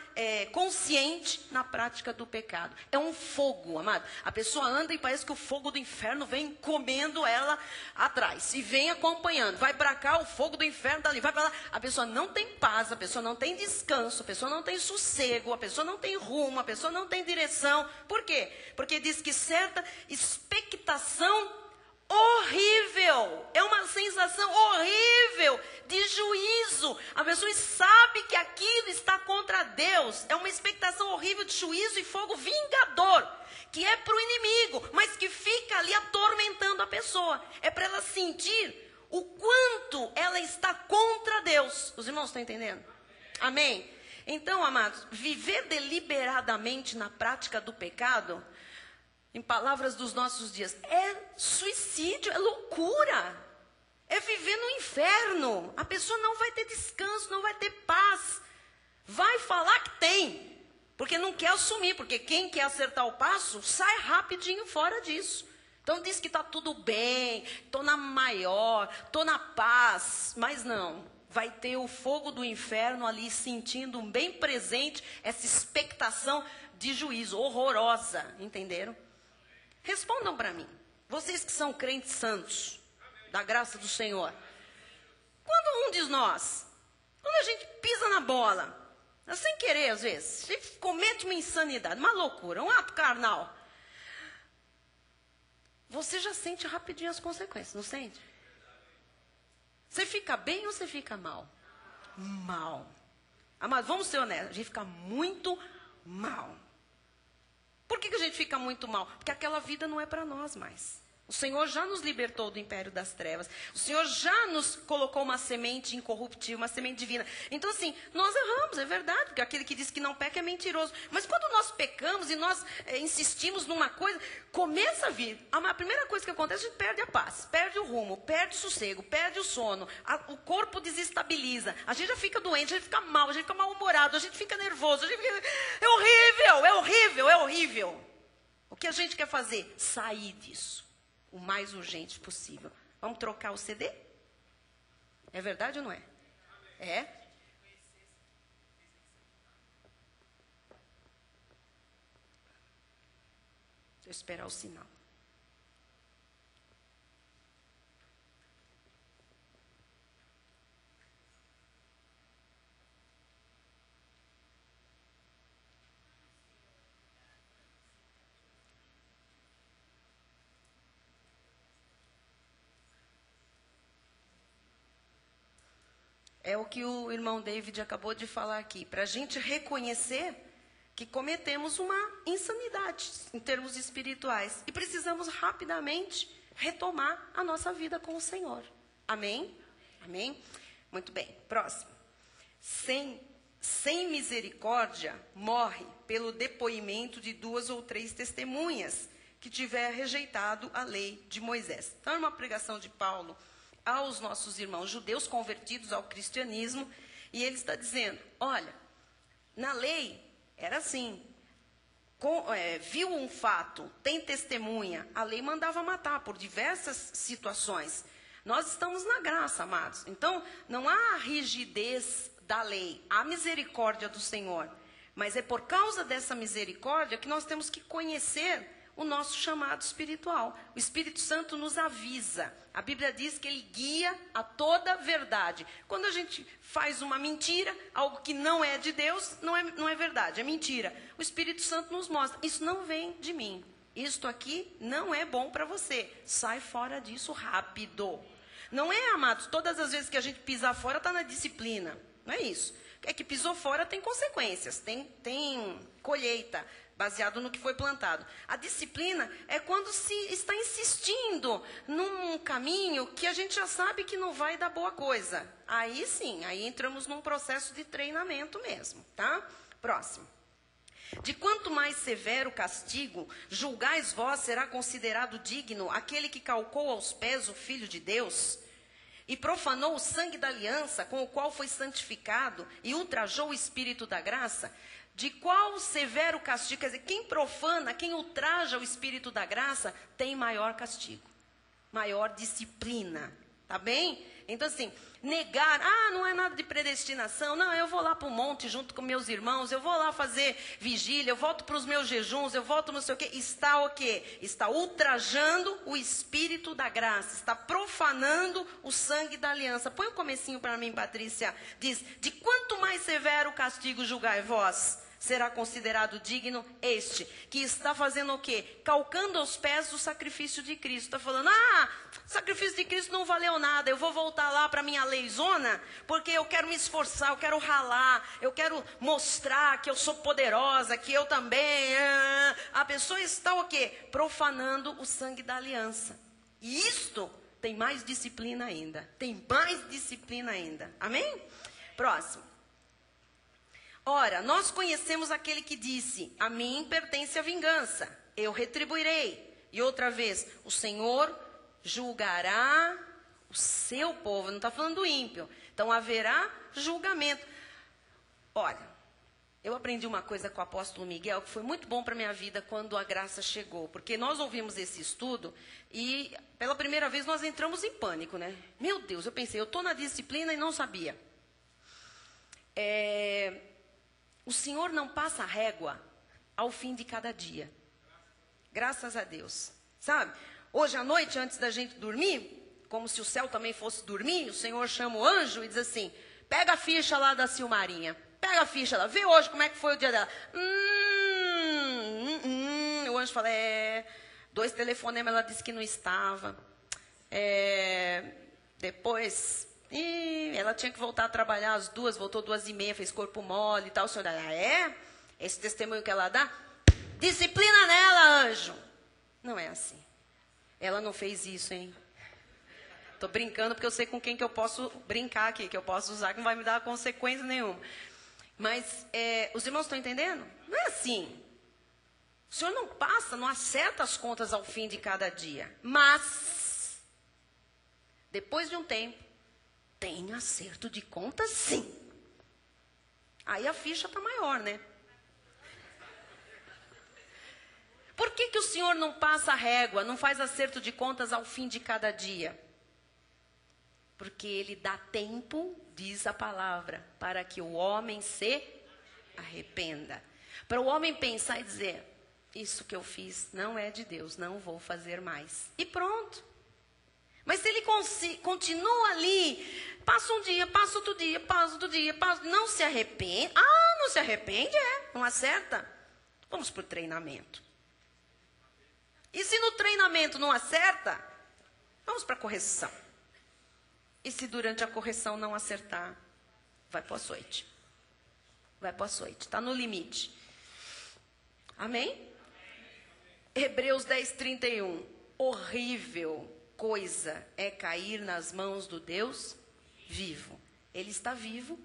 consciente na prática do pecado. É um fogo, amado. A pessoa anda e parece que o fogo do inferno vem comendo ela atrás. E vem acompanhando. Vai para cá, o fogo do inferno está ali. Vai para lá. A pessoa não tem paz, a pessoa não tem descanso, a pessoa não tem sossego, a pessoa não tem rumo, a pessoa não tem direção. Por quê? Porque diz que certa expectação horrível, é uma sensação horrível de juízo. A pessoa sabe que aquilo está contra Deus. É uma expectação horrível de juízo e fogo vingador, que é para o inimigo, mas que fica ali atormentando a pessoa. É para ela sentir o quanto ela está contra Deus. Os irmãos estão entendendo? Amém? Então, amados, viver deliberadamente na prática do pecado, em palavras dos nossos dias, é suicídio, é loucura. É viver no inferno. A pessoa não vai ter descanso, não vai ter paz. Vai falar que tem, porque não quer assumir. Porque quem quer acertar o passo, sai rapidinho fora disso. Então diz que está tudo bem, estou na maior, estou na paz. Mas não, vai ter o fogo do inferno ali sentindo bem presente essa expectação de juízo horrorosa. Entenderam? Respondam para mim, vocês que são crentes santos, da graça do Senhor. Quando um de nós, quando a gente pisa na bola, sem querer às vezes, a gente comete uma insanidade, uma loucura, um ato carnal, você já sente rapidinho as consequências, não sente? Você fica bem ou você fica mal? Mal. Mas vamos ser honestos, a gente fica muito mal. Por que a gente fica muito mal? Porque aquela vida não é para nós mais. O Senhor já nos libertou do império das trevas. O Senhor já nos colocou uma semente incorruptível, uma semente divina. Então, assim, nós erramos, é verdade, porque aquele que diz que não peca é mentiroso. Mas quando nós pecamos e nós insistimos numa coisa, começa a vir. A primeira coisa que acontece, a gente perde a paz, perde o rumo, perde o sossego, perde o sono. O corpo desestabiliza. A gente já fica doente, a gente fica mal, a gente fica mal-humorado, a gente fica nervoso. É horrível, é horrível, é horrível. O que a gente quer fazer? Sair disso. O mais urgente possível. Vamos trocar o CD? É verdade ou não é? É? Deixa eu esperar o sinal. É o que o irmão David acabou de falar aqui. Para a gente reconhecer que cometemos uma insanidade em termos espirituais. E precisamos rapidamente retomar a nossa vida com o Senhor. Amém? Amém? Muito bem. Próximo. Sem misericórdia, morre pelo depoimento de 2 ou 3 testemunhas que tiver rejeitado a lei de Moisés. Então, é uma pregação de Paulo aos nossos irmãos judeus convertidos ao cristianismo, e ele está dizendo, olha, na lei era assim, viu um fato, tem testemunha, a lei mandava matar por diversas situações. Nós estamos na graça, amados, então não há rigidez da lei, há misericórdia do Senhor, mas é por causa dessa misericórdia que nós temos que conhecer o nosso chamado espiritual. O Espírito Santo nos avisa. A Bíblia diz que ele guia a toda verdade. Quando a gente faz uma mentira, algo que não é de Deus, não é verdade, é mentira. O Espírito Santo nos mostra, isso não vem de mim. Isto aqui não é bom para você. Sai fora disso rápido. Não é, amados, todas as vezes que a gente pisar fora está na disciplina. Não é isso. É que pisou fora tem consequências, tem colheita, baseado no que foi plantado. A disciplina é quando se está insistindo num caminho que a gente já sabe que não vai dar boa coisa. Aí sim, aí entramos num processo de treinamento mesmo, tá? Próximo. De quanto mais severo o castigo, julgais vós, será considerado digno aquele que calcou aos pés o Filho de Deus e profanou o sangue da aliança com o qual foi santificado e ultrajou o Espírito da graça. De qual severo castigo, quer dizer, quem profana, quem ultraja o Espírito da graça, tem maior castigo, maior disciplina, tá bem? Então assim, negar, não é nada de predestinação, não, eu vou lá para o monte junto com meus irmãos, eu vou lá fazer vigília, eu volto para os meus jejuns, eu volto não sei o quê, está o quê? Está ultrajando o Espírito da graça, está profanando o sangue da aliança. Põe um comecinho para mim, Patrícia, diz, de quanto mais severo o castigo julgai vós, será considerado digno este, que está fazendo o quê? Calcando aos pés o sacrifício de Cristo. Está falando, o sacrifício de Cristo não valeu nada, eu vou voltar lá para a minha leizona, porque eu quero me esforçar, eu quero ralar, eu quero mostrar que eu sou poderosa, que eu também... A pessoa está o quê? Profanando o sangue da aliança. E isto tem mais disciplina ainda. Tem mais disciplina ainda. Amém? Próximo. Ora, nós conhecemos aquele que disse, a mim pertence a vingança, eu retribuirei. E outra vez, o Senhor julgará o seu povo, não está falando do ímpio. Então haverá julgamento. Olha, eu aprendi uma coisa com o apóstolo Miguel, que foi muito bom para a minha vida quando a graça chegou. Porque nós ouvimos esse estudo e pela primeira vez nós entramos em pânico, né? Meu Deus, eu pensei, eu estou na disciplina e não sabia. O Senhor não passa régua ao fim de cada dia. Graças a Deus. Sabe? Hoje à noite, antes da gente dormir, como se o céu também fosse dormir, o Senhor chama o anjo e diz assim, pega a ficha lá da Silmarinha. Pega a ficha lá. Vê hoje como é que foi o dia dela. O anjo fala, 2 telefonemas, ela disse que não estava. Depois... E ela tinha que voltar a trabalhar às 2, voltou 2h30, fez corpo mole e tal. O senhor, esse testemunho que ela dá? Disciplina nela, anjo. Não é assim. Ela não fez isso, hein? Tô brincando porque eu sei com quem que eu posso brincar aqui, que eu posso usar, que não vai me dar consequência nenhuma. Mas os irmãos estão entendendo? Não é assim. O Senhor não passa, não acerta as contas ao fim de cada dia. Mas, depois de um tempo, tem acerto de contas sim. Aí a ficha está maior, né? Por que o Senhor não passa a régua, não faz acerto de contas ao fim de cada dia? Porque Ele dá tempo, diz a palavra, para que o homem se arrependa. Para o homem pensar e dizer, isso que eu fiz não é de Deus, não vou fazer mais. E pronto. Mas se ele continua ali, passa um dia, passa outro dia, não se arrepende. Ah, não se arrepende, não acerta. Vamos para o treinamento. E se no treinamento não acerta, vamos para a correção. E se durante a correção não acertar, vai para o açoite. Vai para o açoite, está no limite. Amém? Hebreus 10:31. Horrível coisa é cair nas mãos do Deus vivo. Ele está vivo.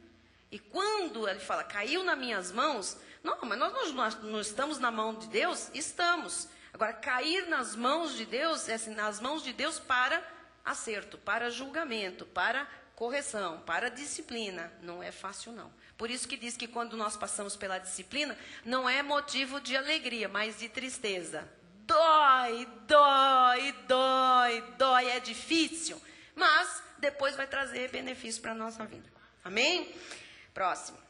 E quando ele fala, caiu nas minhas mãos, não, mas nós não estamos na mão de Deus? Estamos. Agora, cair nas mãos de Deus, é assim, nas mãos de Deus para acerto, para julgamento, para correção, para disciplina. Não é fácil, não. Por isso que diz que quando nós passamos pela disciplina, não é motivo de alegria, mas de tristeza. Dói, dói, dói, dói, é difícil, mas depois vai trazer benefício para a nossa vida. Amém? Próximo.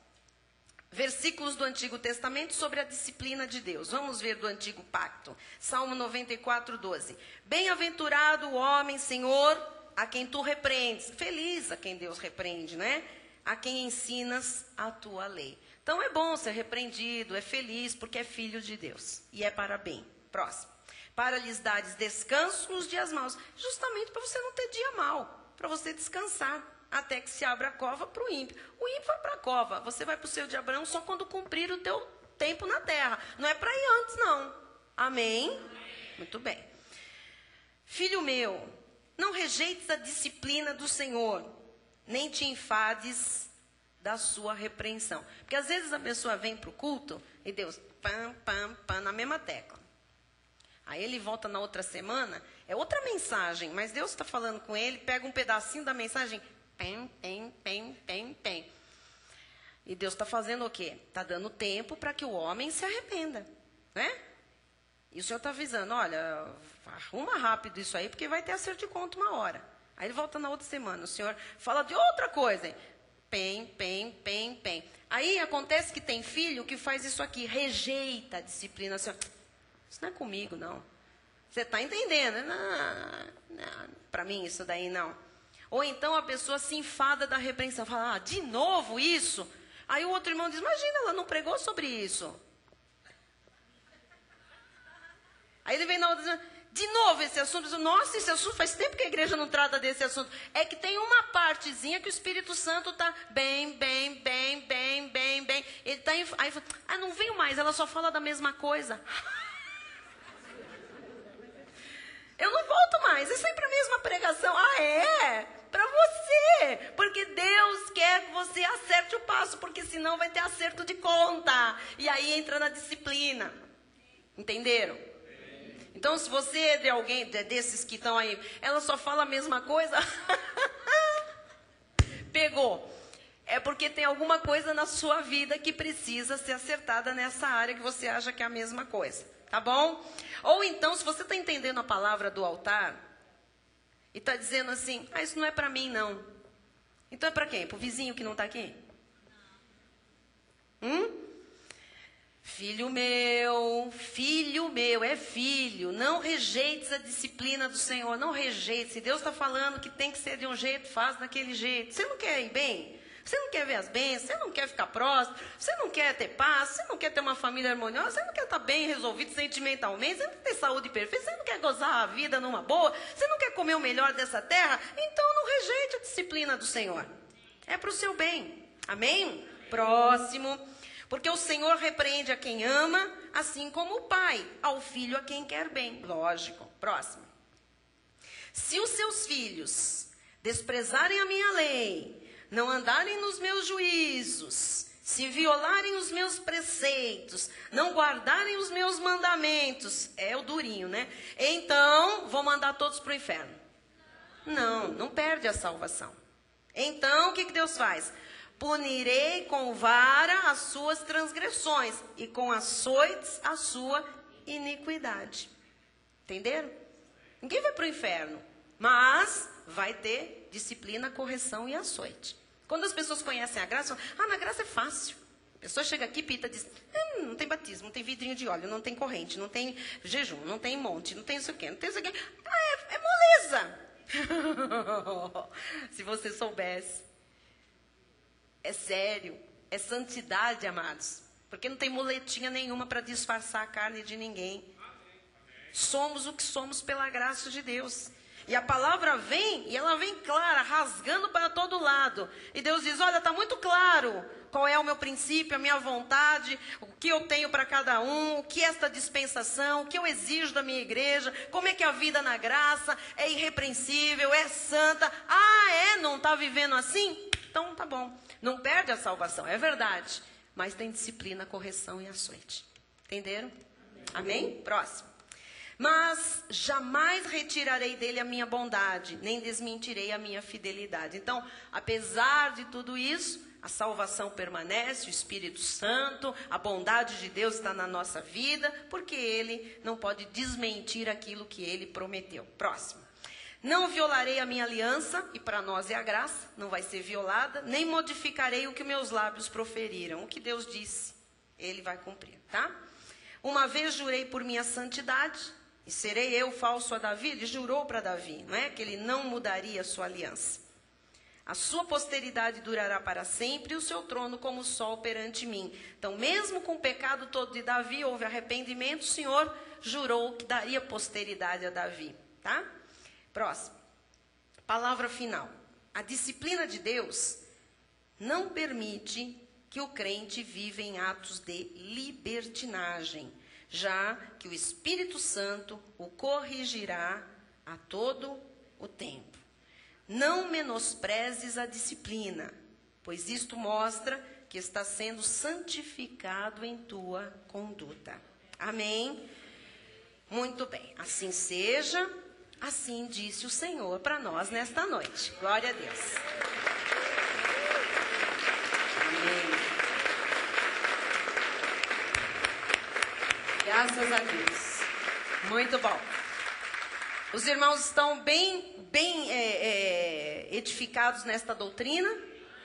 Versículos do Antigo Testamento sobre a disciplina de Deus. Vamos ver do Antigo Pacto. Salmo 94:12. Bem-aventurado o homem, Senhor, a quem tu repreendes. Feliz a quem Deus repreende, né? A quem ensinas a tua lei. Então é bom ser repreendido, é feliz, porque é filho de Deus. E é para bem. Próximo. Para lhes dares descanso nos dias maus. Justamente para você não ter dia mau. Para você descansar. Até que se abra a cova para o ímpio. O ímpio vai para a cova. Você vai para o seu de Abraão só quando cumprir o teu tempo na terra. Não é para ir antes, não. Amém? Muito bem. Filho meu, não rejeites a disciplina do Senhor, nem te enfades da sua repreensão. Porque às vezes a pessoa vem para o culto e Deus, pam, pam, pam, na mesma tecla. Aí ele volta na outra semana, é outra mensagem, mas Deus está falando com ele, pega um pedacinho da mensagem, pem, pem, pem, pem, pem. E Deus está fazendo o quê? Está dando tempo para que o homem se arrependa, né? E o Senhor está avisando, olha, arruma rápido isso aí, porque vai ter acerto de conta uma hora. Aí ele volta na outra semana, o Senhor fala de outra coisa, pem, pem, pem, pem. Aí acontece que tem filho que faz isso aqui, rejeita a disciplina, assim, isso não é comigo, não. Você está entendendo? Não, para mim isso daí não. Ou então a pessoa se enfada da repreensão, fala, de novo isso? Aí o outro irmão diz, imagina, ela não pregou sobre isso. Aí ele vem na outra dizendo, de novo esse assunto. Nossa, esse assunto, faz tempo que a igreja não trata desse assunto. É que tem uma partezinha que o Espírito Santo está bem. Ele está aí fala, não venho mais, ela só fala da mesma coisa. Eu não volto mais, é sempre a mesma pregação. Ah, é? Para você. Porque Deus quer que você acerte o passo, porque senão vai ter acerto de conta. E aí entra na disciplina. Entenderam? Então, se você é de alguém desses que estão aí, ela só fala a mesma coisa, pegou. É porque tem alguma coisa na sua vida que precisa ser acertada nessa área que você acha que é a mesma coisa. Tá bom? Ou então, se você está entendendo a palavra do altar e está dizendo assim, isso não é para mim, não. Então é para quem? Para o vizinho que não está aqui? Filho meu, é filho, não rejeites a disciplina do Senhor, não rejeites. Se Deus está falando que tem que ser de um jeito, faz daquele jeito. Você não quer ir bem? Você não quer ver as bênçãos? Você não quer ficar próximo? Você não quer ter paz? Você não quer ter uma família harmoniosa? Você não quer estar bem resolvido sentimentalmente? Você não quer ter saúde perfeita? Você não quer gozar a vida numa boa? Você não quer comer o melhor dessa terra? Então não rejeite a disciplina do Senhor. É para o seu bem. Amém? Próximo. Porque o Senhor repreende a quem ama, assim como o pai, ao filho a quem quer bem. Lógico. Próximo. Se os seus filhos desprezarem a minha lei, não andarem nos meus juízos, se violarem os meus preceitos, não guardarem os meus mandamentos, é o durinho, né? Então, vou mandar todos para o inferno. Não, não perde a salvação. Então, o que Deus faz? Punirei com vara as suas transgressões e com açoites a sua iniquidade. Entenderam? Ninguém vai para o inferno, mas vai ter disciplina, correção e açoite. Quando as pessoas conhecem a graça, falam, na graça é fácil. A pessoa chega aqui, pita, diz, não tem batismo, não tem vidrinho de óleo, não tem corrente, não tem jejum, não tem monte, não tem isso aqui, não tem isso aqui. É moleza. Se você soubesse. É sério, é santidade, amados. Porque não tem muletinha nenhuma para disfarçar a carne de ninguém. Somos o que somos pela graça de Deus. E a palavra vem, e ela vem clara, rasgando para todo lado. E Deus diz, olha, está muito claro qual é o meu princípio, a minha vontade, o que eu tenho para cada um, o que é esta dispensação, o que eu exijo da minha igreja, como é que a vida na graça é irrepreensível, é santa. Não está vivendo assim? Então tá bom. Não perde a salvação, é verdade. Mas tem disciplina, correção e açoite. Entenderam? Amém? Próximo. Mas jamais retirarei dele a minha bondade, nem desmentirei a minha fidelidade. Então, apesar de tudo isso, a salvação permanece, o Espírito Santo, a bondade de Deus está na nossa vida, porque Ele não pode desmentir aquilo que Ele prometeu. Próximo. Não violarei a minha aliança, e para nós é a graça, não vai ser violada, nem modificarei o que meus lábios proferiram. O que Deus disse, Ele vai cumprir, tá? Uma vez jurei por minha santidade, e serei eu falso a Davi. Ele jurou para Davi, não é? Que ele não mudaria a sua aliança. A sua posteridade durará para sempre, e o seu trono como o sol perante mim. Então, mesmo com o pecado todo de Davi, houve arrependimento, o Senhor jurou que daria posteridade a Davi, tá? Próximo. Palavra final. A disciplina de Deus não permite que o crente viva em atos de libertinagem, já que o Espírito Santo o corrigirá a todo o tempo. Não menosprezes a disciplina, pois isto mostra que está sendo santificado em tua conduta. Amém? Muito bem, assim seja, assim disse o Senhor para nós nesta noite. Glória a Deus. Amém. Graças a Deus. Muito bom. Os irmãos estão bem edificados nesta doutrina,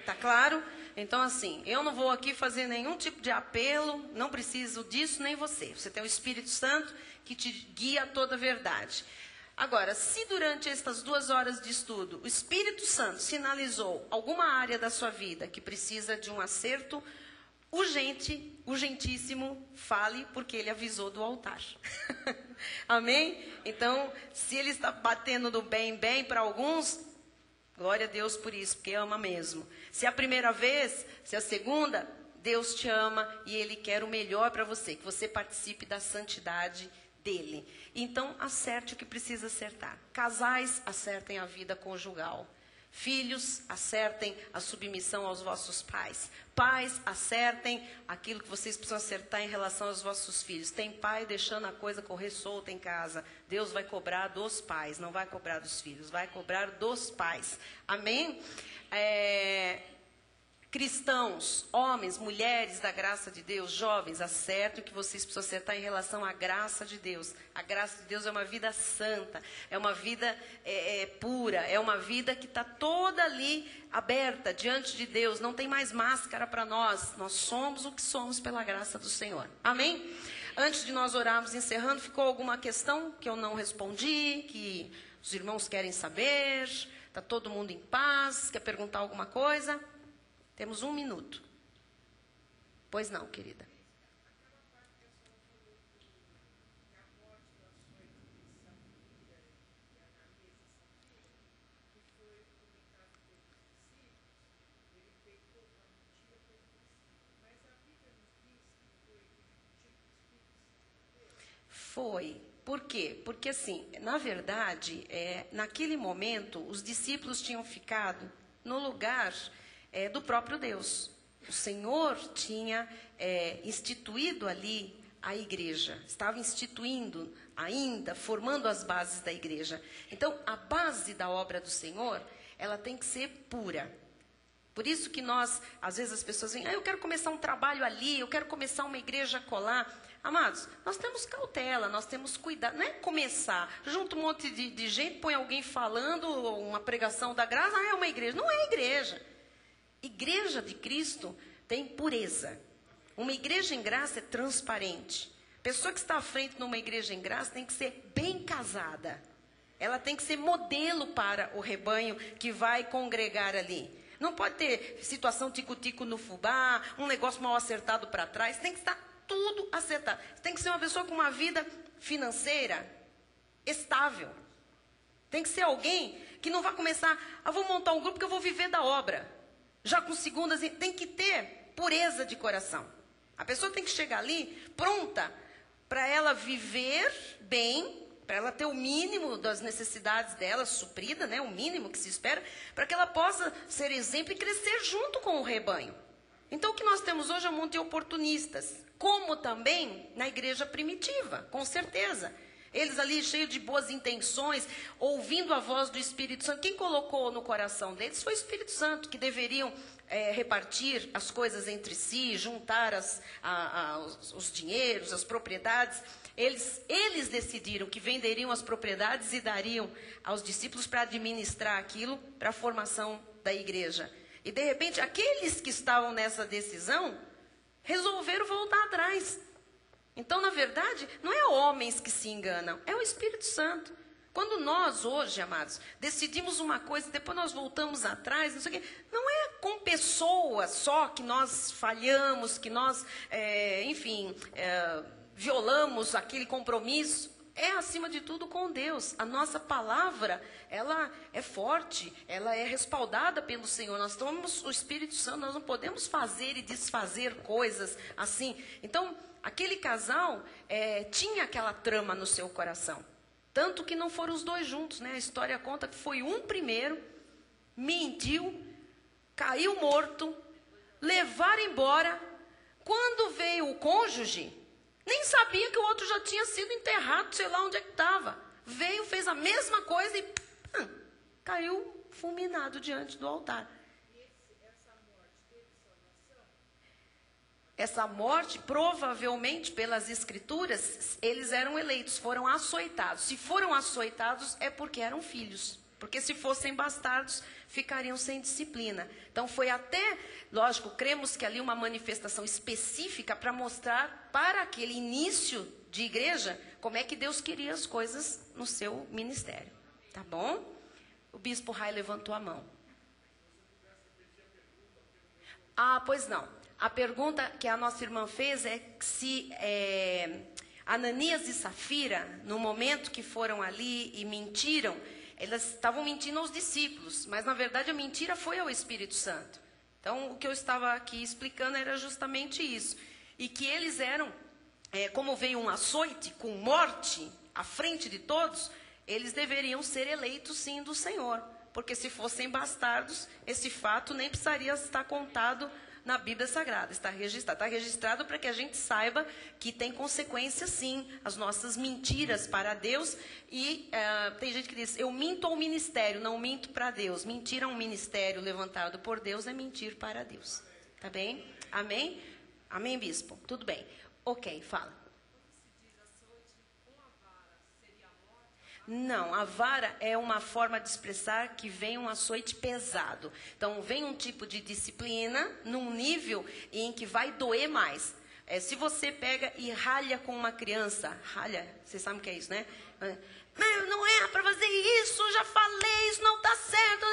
tá claro? Então, assim, eu não vou aqui fazer nenhum tipo de apelo, não preciso disso, nem você. Você tem o Espírito Santo que te guia a toda a verdade. Agora, se durante estas 2 horas de estudo, o Espírito Santo sinalizou alguma área da sua vida que precisa de um acerto, urgentíssimo, fale, porque ele avisou do altar. Amém? Então, se ele está batendo do bem para alguns, glória a Deus por isso, porque ama mesmo. Se é a primeira vez, se é a segunda, Deus te ama e Ele quer o melhor para você, que você participe da santidade dEle. Então, acerte o que precisa acertar. Casais, acertem a vida conjugal. Filhos, acertem a submissão aos vossos pais. Pais, acertem aquilo que vocês precisam acertar em relação aos vossos filhos. Tem pai deixando a coisa correr solta em casa. Deus vai cobrar dos pais, não vai cobrar dos filhos, vai cobrar dos pais. Amém? Cristãos, homens, mulheres da graça de Deus, jovens, acertem o que vocês precisam acertar em relação à graça de Deus. A graça de Deus é uma vida santa, é uma vida pura, é uma vida que está toda ali aberta diante de Deus. Não tem mais máscara para nós. Nós somos o que somos pela graça do Senhor. Amém? Antes de nós orarmos, encerrando, ficou alguma questão que eu não respondi, que os irmãos querem saber? Está todo mundo em paz? Quer perguntar alguma coisa? Temos 1 minuto. Pois não, querida. Foi. Por quê? Porque, assim, na verdade, naquele momento, os discípulos tinham ficado no lugar do próprio Deus. O Senhor tinha instituído ali a igreja, estava instituindo ainda, formando as bases da igreja. Então, a base da obra do Senhor, ela tem que ser pura. Por isso que nós, às vezes as pessoas dizem, eu quero começar um trabalho ali, eu quero começar uma igreja colar. Amados, nós temos cautela, nós temos cuidado. Não é começar, junta um monte de gente, põe alguém falando, uma pregação da graça, é uma igreja. Não é igreja. Igreja de Cristo tem pureza. Uma igreja em graça é transparente. Pessoa que está à frente numa igreja em graça tem que ser bem casada. Ela tem que ser modelo para o rebanho que vai congregar ali. Não pode ter situação tico-tico no fubá, um negócio mal acertado para trás. Tem que estar tudo acertado. Tem que ser uma pessoa com uma vida financeira estável. Tem que ser alguém que não vai começar, vou montar um grupo que eu vou viver da obra. Já com segundas, tem que ter pureza de coração. A pessoa tem que chegar ali pronta para ela viver bem, para ela ter o mínimo das necessidades dela suprida, né, o mínimo que se espera, para que ela possa ser exemplo e crescer junto com o rebanho. Então, o que nós temos hoje é um monte de oportunistas, como também na igreja primitiva, com certeza. Eles ali cheios de boas intenções, ouvindo a voz do Espírito Santo. Quem colocou no coração deles foi o Espírito Santo, que deveriam repartir as coisas entre si, juntar os dinheiros, as propriedades. Eles decidiram que venderiam as propriedades e dariam aos discípulos para administrar aquilo para a formação da igreja. E, de repente, aqueles que estavam nessa decisão resolveram voltar atrás. Então, na verdade, não é homens que se enganam, é o Espírito Santo. Quando nós, hoje, amados, decidimos uma coisa e depois nós voltamos atrás, não sei o quê, não é com pessoas só que nós falhamos, que nós, violamos aquele compromisso. É, acima de tudo, com Deus. A nossa palavra, ela é forte, ela é respaldada pelo Senhor. Nós temos o Espírito Santo, nós não podemos fazer e desfazer coisas assim. Então, aquele casal tinha aquela trama no seu coração. Tanto que não foram os dois juntos, né? A história conta que foi um primeiro, mentiu, caiu morto, levaram embora. Quando veio o cônjuge, nem sabia que o outro já tinha sido enterrado, sei lá onde é que estava. Veio, fez a mesma coisa e caiu fulminado diante do altar. Essa morte, provavelmente, pelas escrituras, eles eram eleitos, foram açoitados. Se foram açoitados, é porque eram filhos. Porque se fossem bastardos, ficariam sem disciplina. Então, foi até, lógico, cremos que ali uma manifestação específica para mostrar para aquele início de igreja como é que Deus queria as coisas no seu ministério. Tá bom? O bispo Rai levantou a mão. Pois não. A pergunta que a nossa irmã fez é se Ananias e Safira, no momento que foram ali e mentiram, elas estavam mentindo aos discípulos, mas na verdade a mentira foi ao Espírito Santo. Então, o que eu estava aqui explicando era justamente isso. E que eles eram, como veio um açoite com morte à frente de todos, eles deveriam ser eleitos sim do Senhor. Porque se fossem bastardos, esse fato nem precisaria estar contado na Bíblia Sagrada. Está registrado para que a gente saiba que tem consequência sim, as nossas mentiras para Deus. E tem gente que diz, eu minto ao ministério, não minto para Deus. Mentir a um ministério levantado por Deus é mentir para Deus. Tá bem? Amém? Amém, bispo? Tudo bem. Ok, fala. Não, a vara é uma forma de expressar que vem um açoite pesado. Então, vem um tipo de disciplina num nível em que vai doer mais. Se você pega e ralha com uma criança, ralha, vocês sabem o que é isso, né? Não é para fazer isso, já falei, isso não está certo.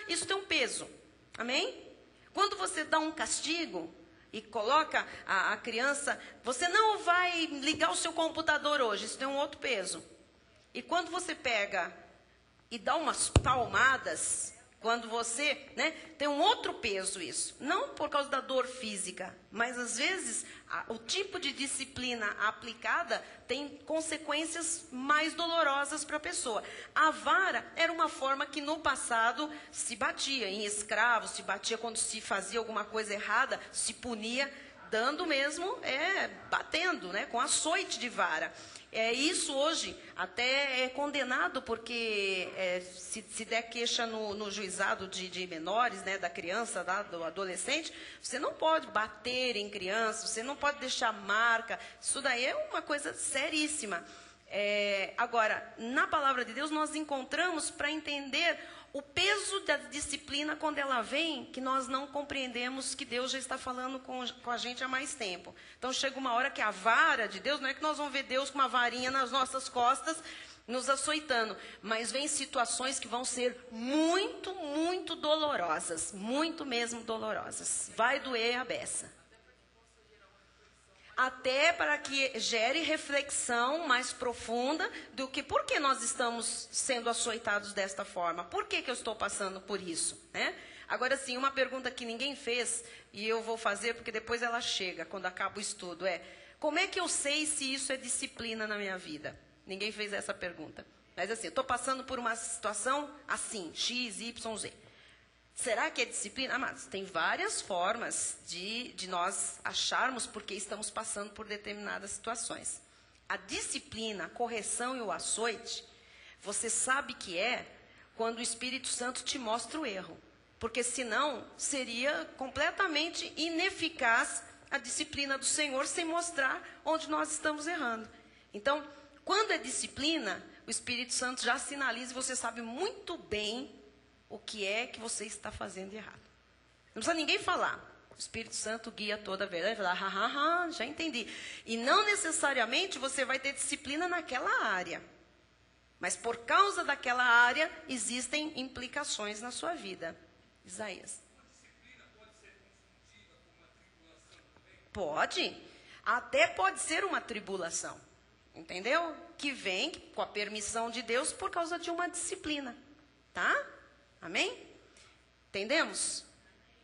Isso tem um peso, amém? Quando você dá um castigo e coloca a criança, você não vai ligar o seu computador hoje, isso tem um outro peso. E quando você pega e dá umas palmadas, Quando você, tem um outro peso isso. Não por causa da dor física, mas às vezes o tipo de disciplina aplicada tem consequências mais dolorosas para a pessoa. A vara era uma forma que no passado se batia em escravos, se batia quando se fazia alguma coisa errada, se punia dando mesmo, batendo, com açoite de vara. Isso hoje até é condenado, porque se der queixa no juizado de menores, da criança, do adolescente, você não pode bater em criança, você não pode deixar marca. Isso daí é uma coisa seríssima. Agora, na palavra de Deus, nós encontramos para entender o peso da disciplina quando ela vem, que nós não compreendemos que Deus já está falando com a gente há mais tempo. Então chega uma hora que a vara de Deus, não é que nós vamos ver Deus com uma varinha nas nossas costas, nos açoitando, mas vem situações que vão ser muito, muito dolorosas, muito mesmo dolorosas. Vai doer a beça. Até para que gere reflexão mais profunda do que por que nós estamos sendo açoitados desta forma. Por que eu estou passando por isso? Agora, sim, uma pergunta que ninguém fez, e eu vou fazer porque depois ela chega, quando acaba o estudo, como é que eu sei se isso é disciplina na minha vida? Ninguém fez essa pergunta. Mas assim, eu estou passando por uma situação assim, X, Y, Z. Será que é disciplina? Amados, tem várias formas de nós acharmos porque estamos passando por determinadas situações. A disciplina, a correção e o açoite, você sabe que quando o Espírito Santo te mostra o erro. Porque senão seria completamente ineficaz a disciplina do Senhor sem mostrar onde nós estamos errando. Então, quando é disciplina, o Espírito Santo já sinaliza e você sabe muito bem o que é que você está fazendo de errado. Não precisa ninguém falar. O Espírito Santo guia toda a verdade. Vai falar, já entendi. E não necessariamente você vai ter disciplina naquela área. Mas por causa daquela área, existem implicações na sua vida. Isaías. A disciplina pode ser confundida com uma tribulação também? Pode. Até pode ser uma tribulação. Entendeu? Que vem com a permissão de Deus por causa de uma disciplina. Tá? Amém? Entendemos?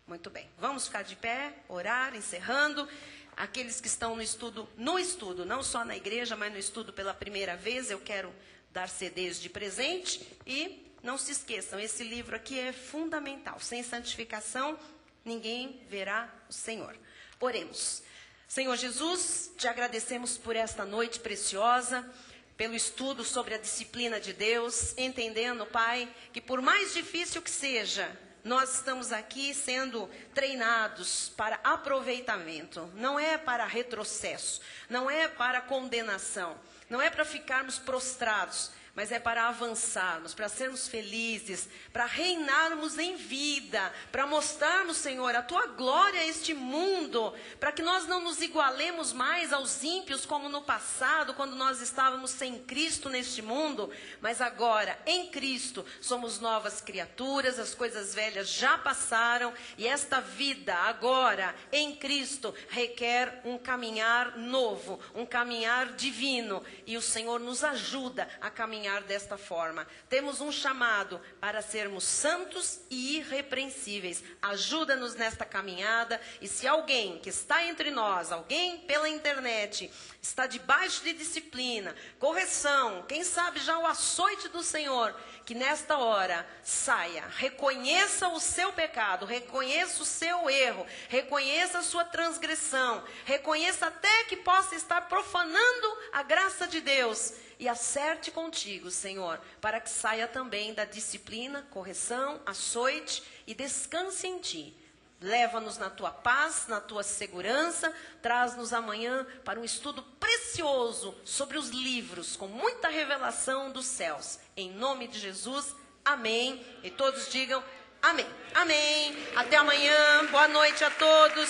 Muito bem. Vamos ficar de pé, orar, encerrando. Aqueles que estão no estudo, não só na igreja, mas no estudo pela primeira vez, eu quero dar CDs de presente. E não se esqueçam, esse livro aqui é fundamental. Sem santificação, ninguém verá o Senhor. Oremos. Senhor Jesus, te agradecemos por esta noite preciosa, pelo estudo sobre a disciplina de Deus, entendendo, Pai, que por mais difícil que seja, nós estamos aqui sendo treinados para aproveitamento, não é para retrocesso, não é para condenação, não é para ficarmos prostrados, mas é para avançarmos, para sermos felizes, para reinarmos em vida, para mostrarmos, Senhor, a Tua glória a este mundo, para que nós não nos igualemos mais aos ímpios como no passado, quando nós estávamos sem Cristo neste mundo, mas agora, em Cristo, somos novas criaturas, as coisas velhas já passaram, e esta vida agora, em Cristo, requer um caminhar novo, um caminhar divino, e o Senhor nos ajuda a caminhar desta forma. Temos um chamado para sermos santos e irrepreensíveis. Ajuda-nos nesta caminhada, e se alguém que está entre nós, alguém pela internet, está debaixo de disciplina, correção, quem sabe já o açoite do Senhor, que nesta hora saia, reconheça o seu pecado, reconheça o seu erro, reconheça a sua transgressão, reconheça até que possa estar profanando a graça de Deus, e acerte contigo, Senhor, para que saia também da disciplina, correção, açoite, e descanse em Ti. Leva-nos na Tua paz, na Tua segurança, traz-nos amanhã para um estudo precioso sobre os livros, com muita revelação dos céus. Em nome de Jesus, amém. E todos digam amém. Amém. Até amanhã, boa noite a todos.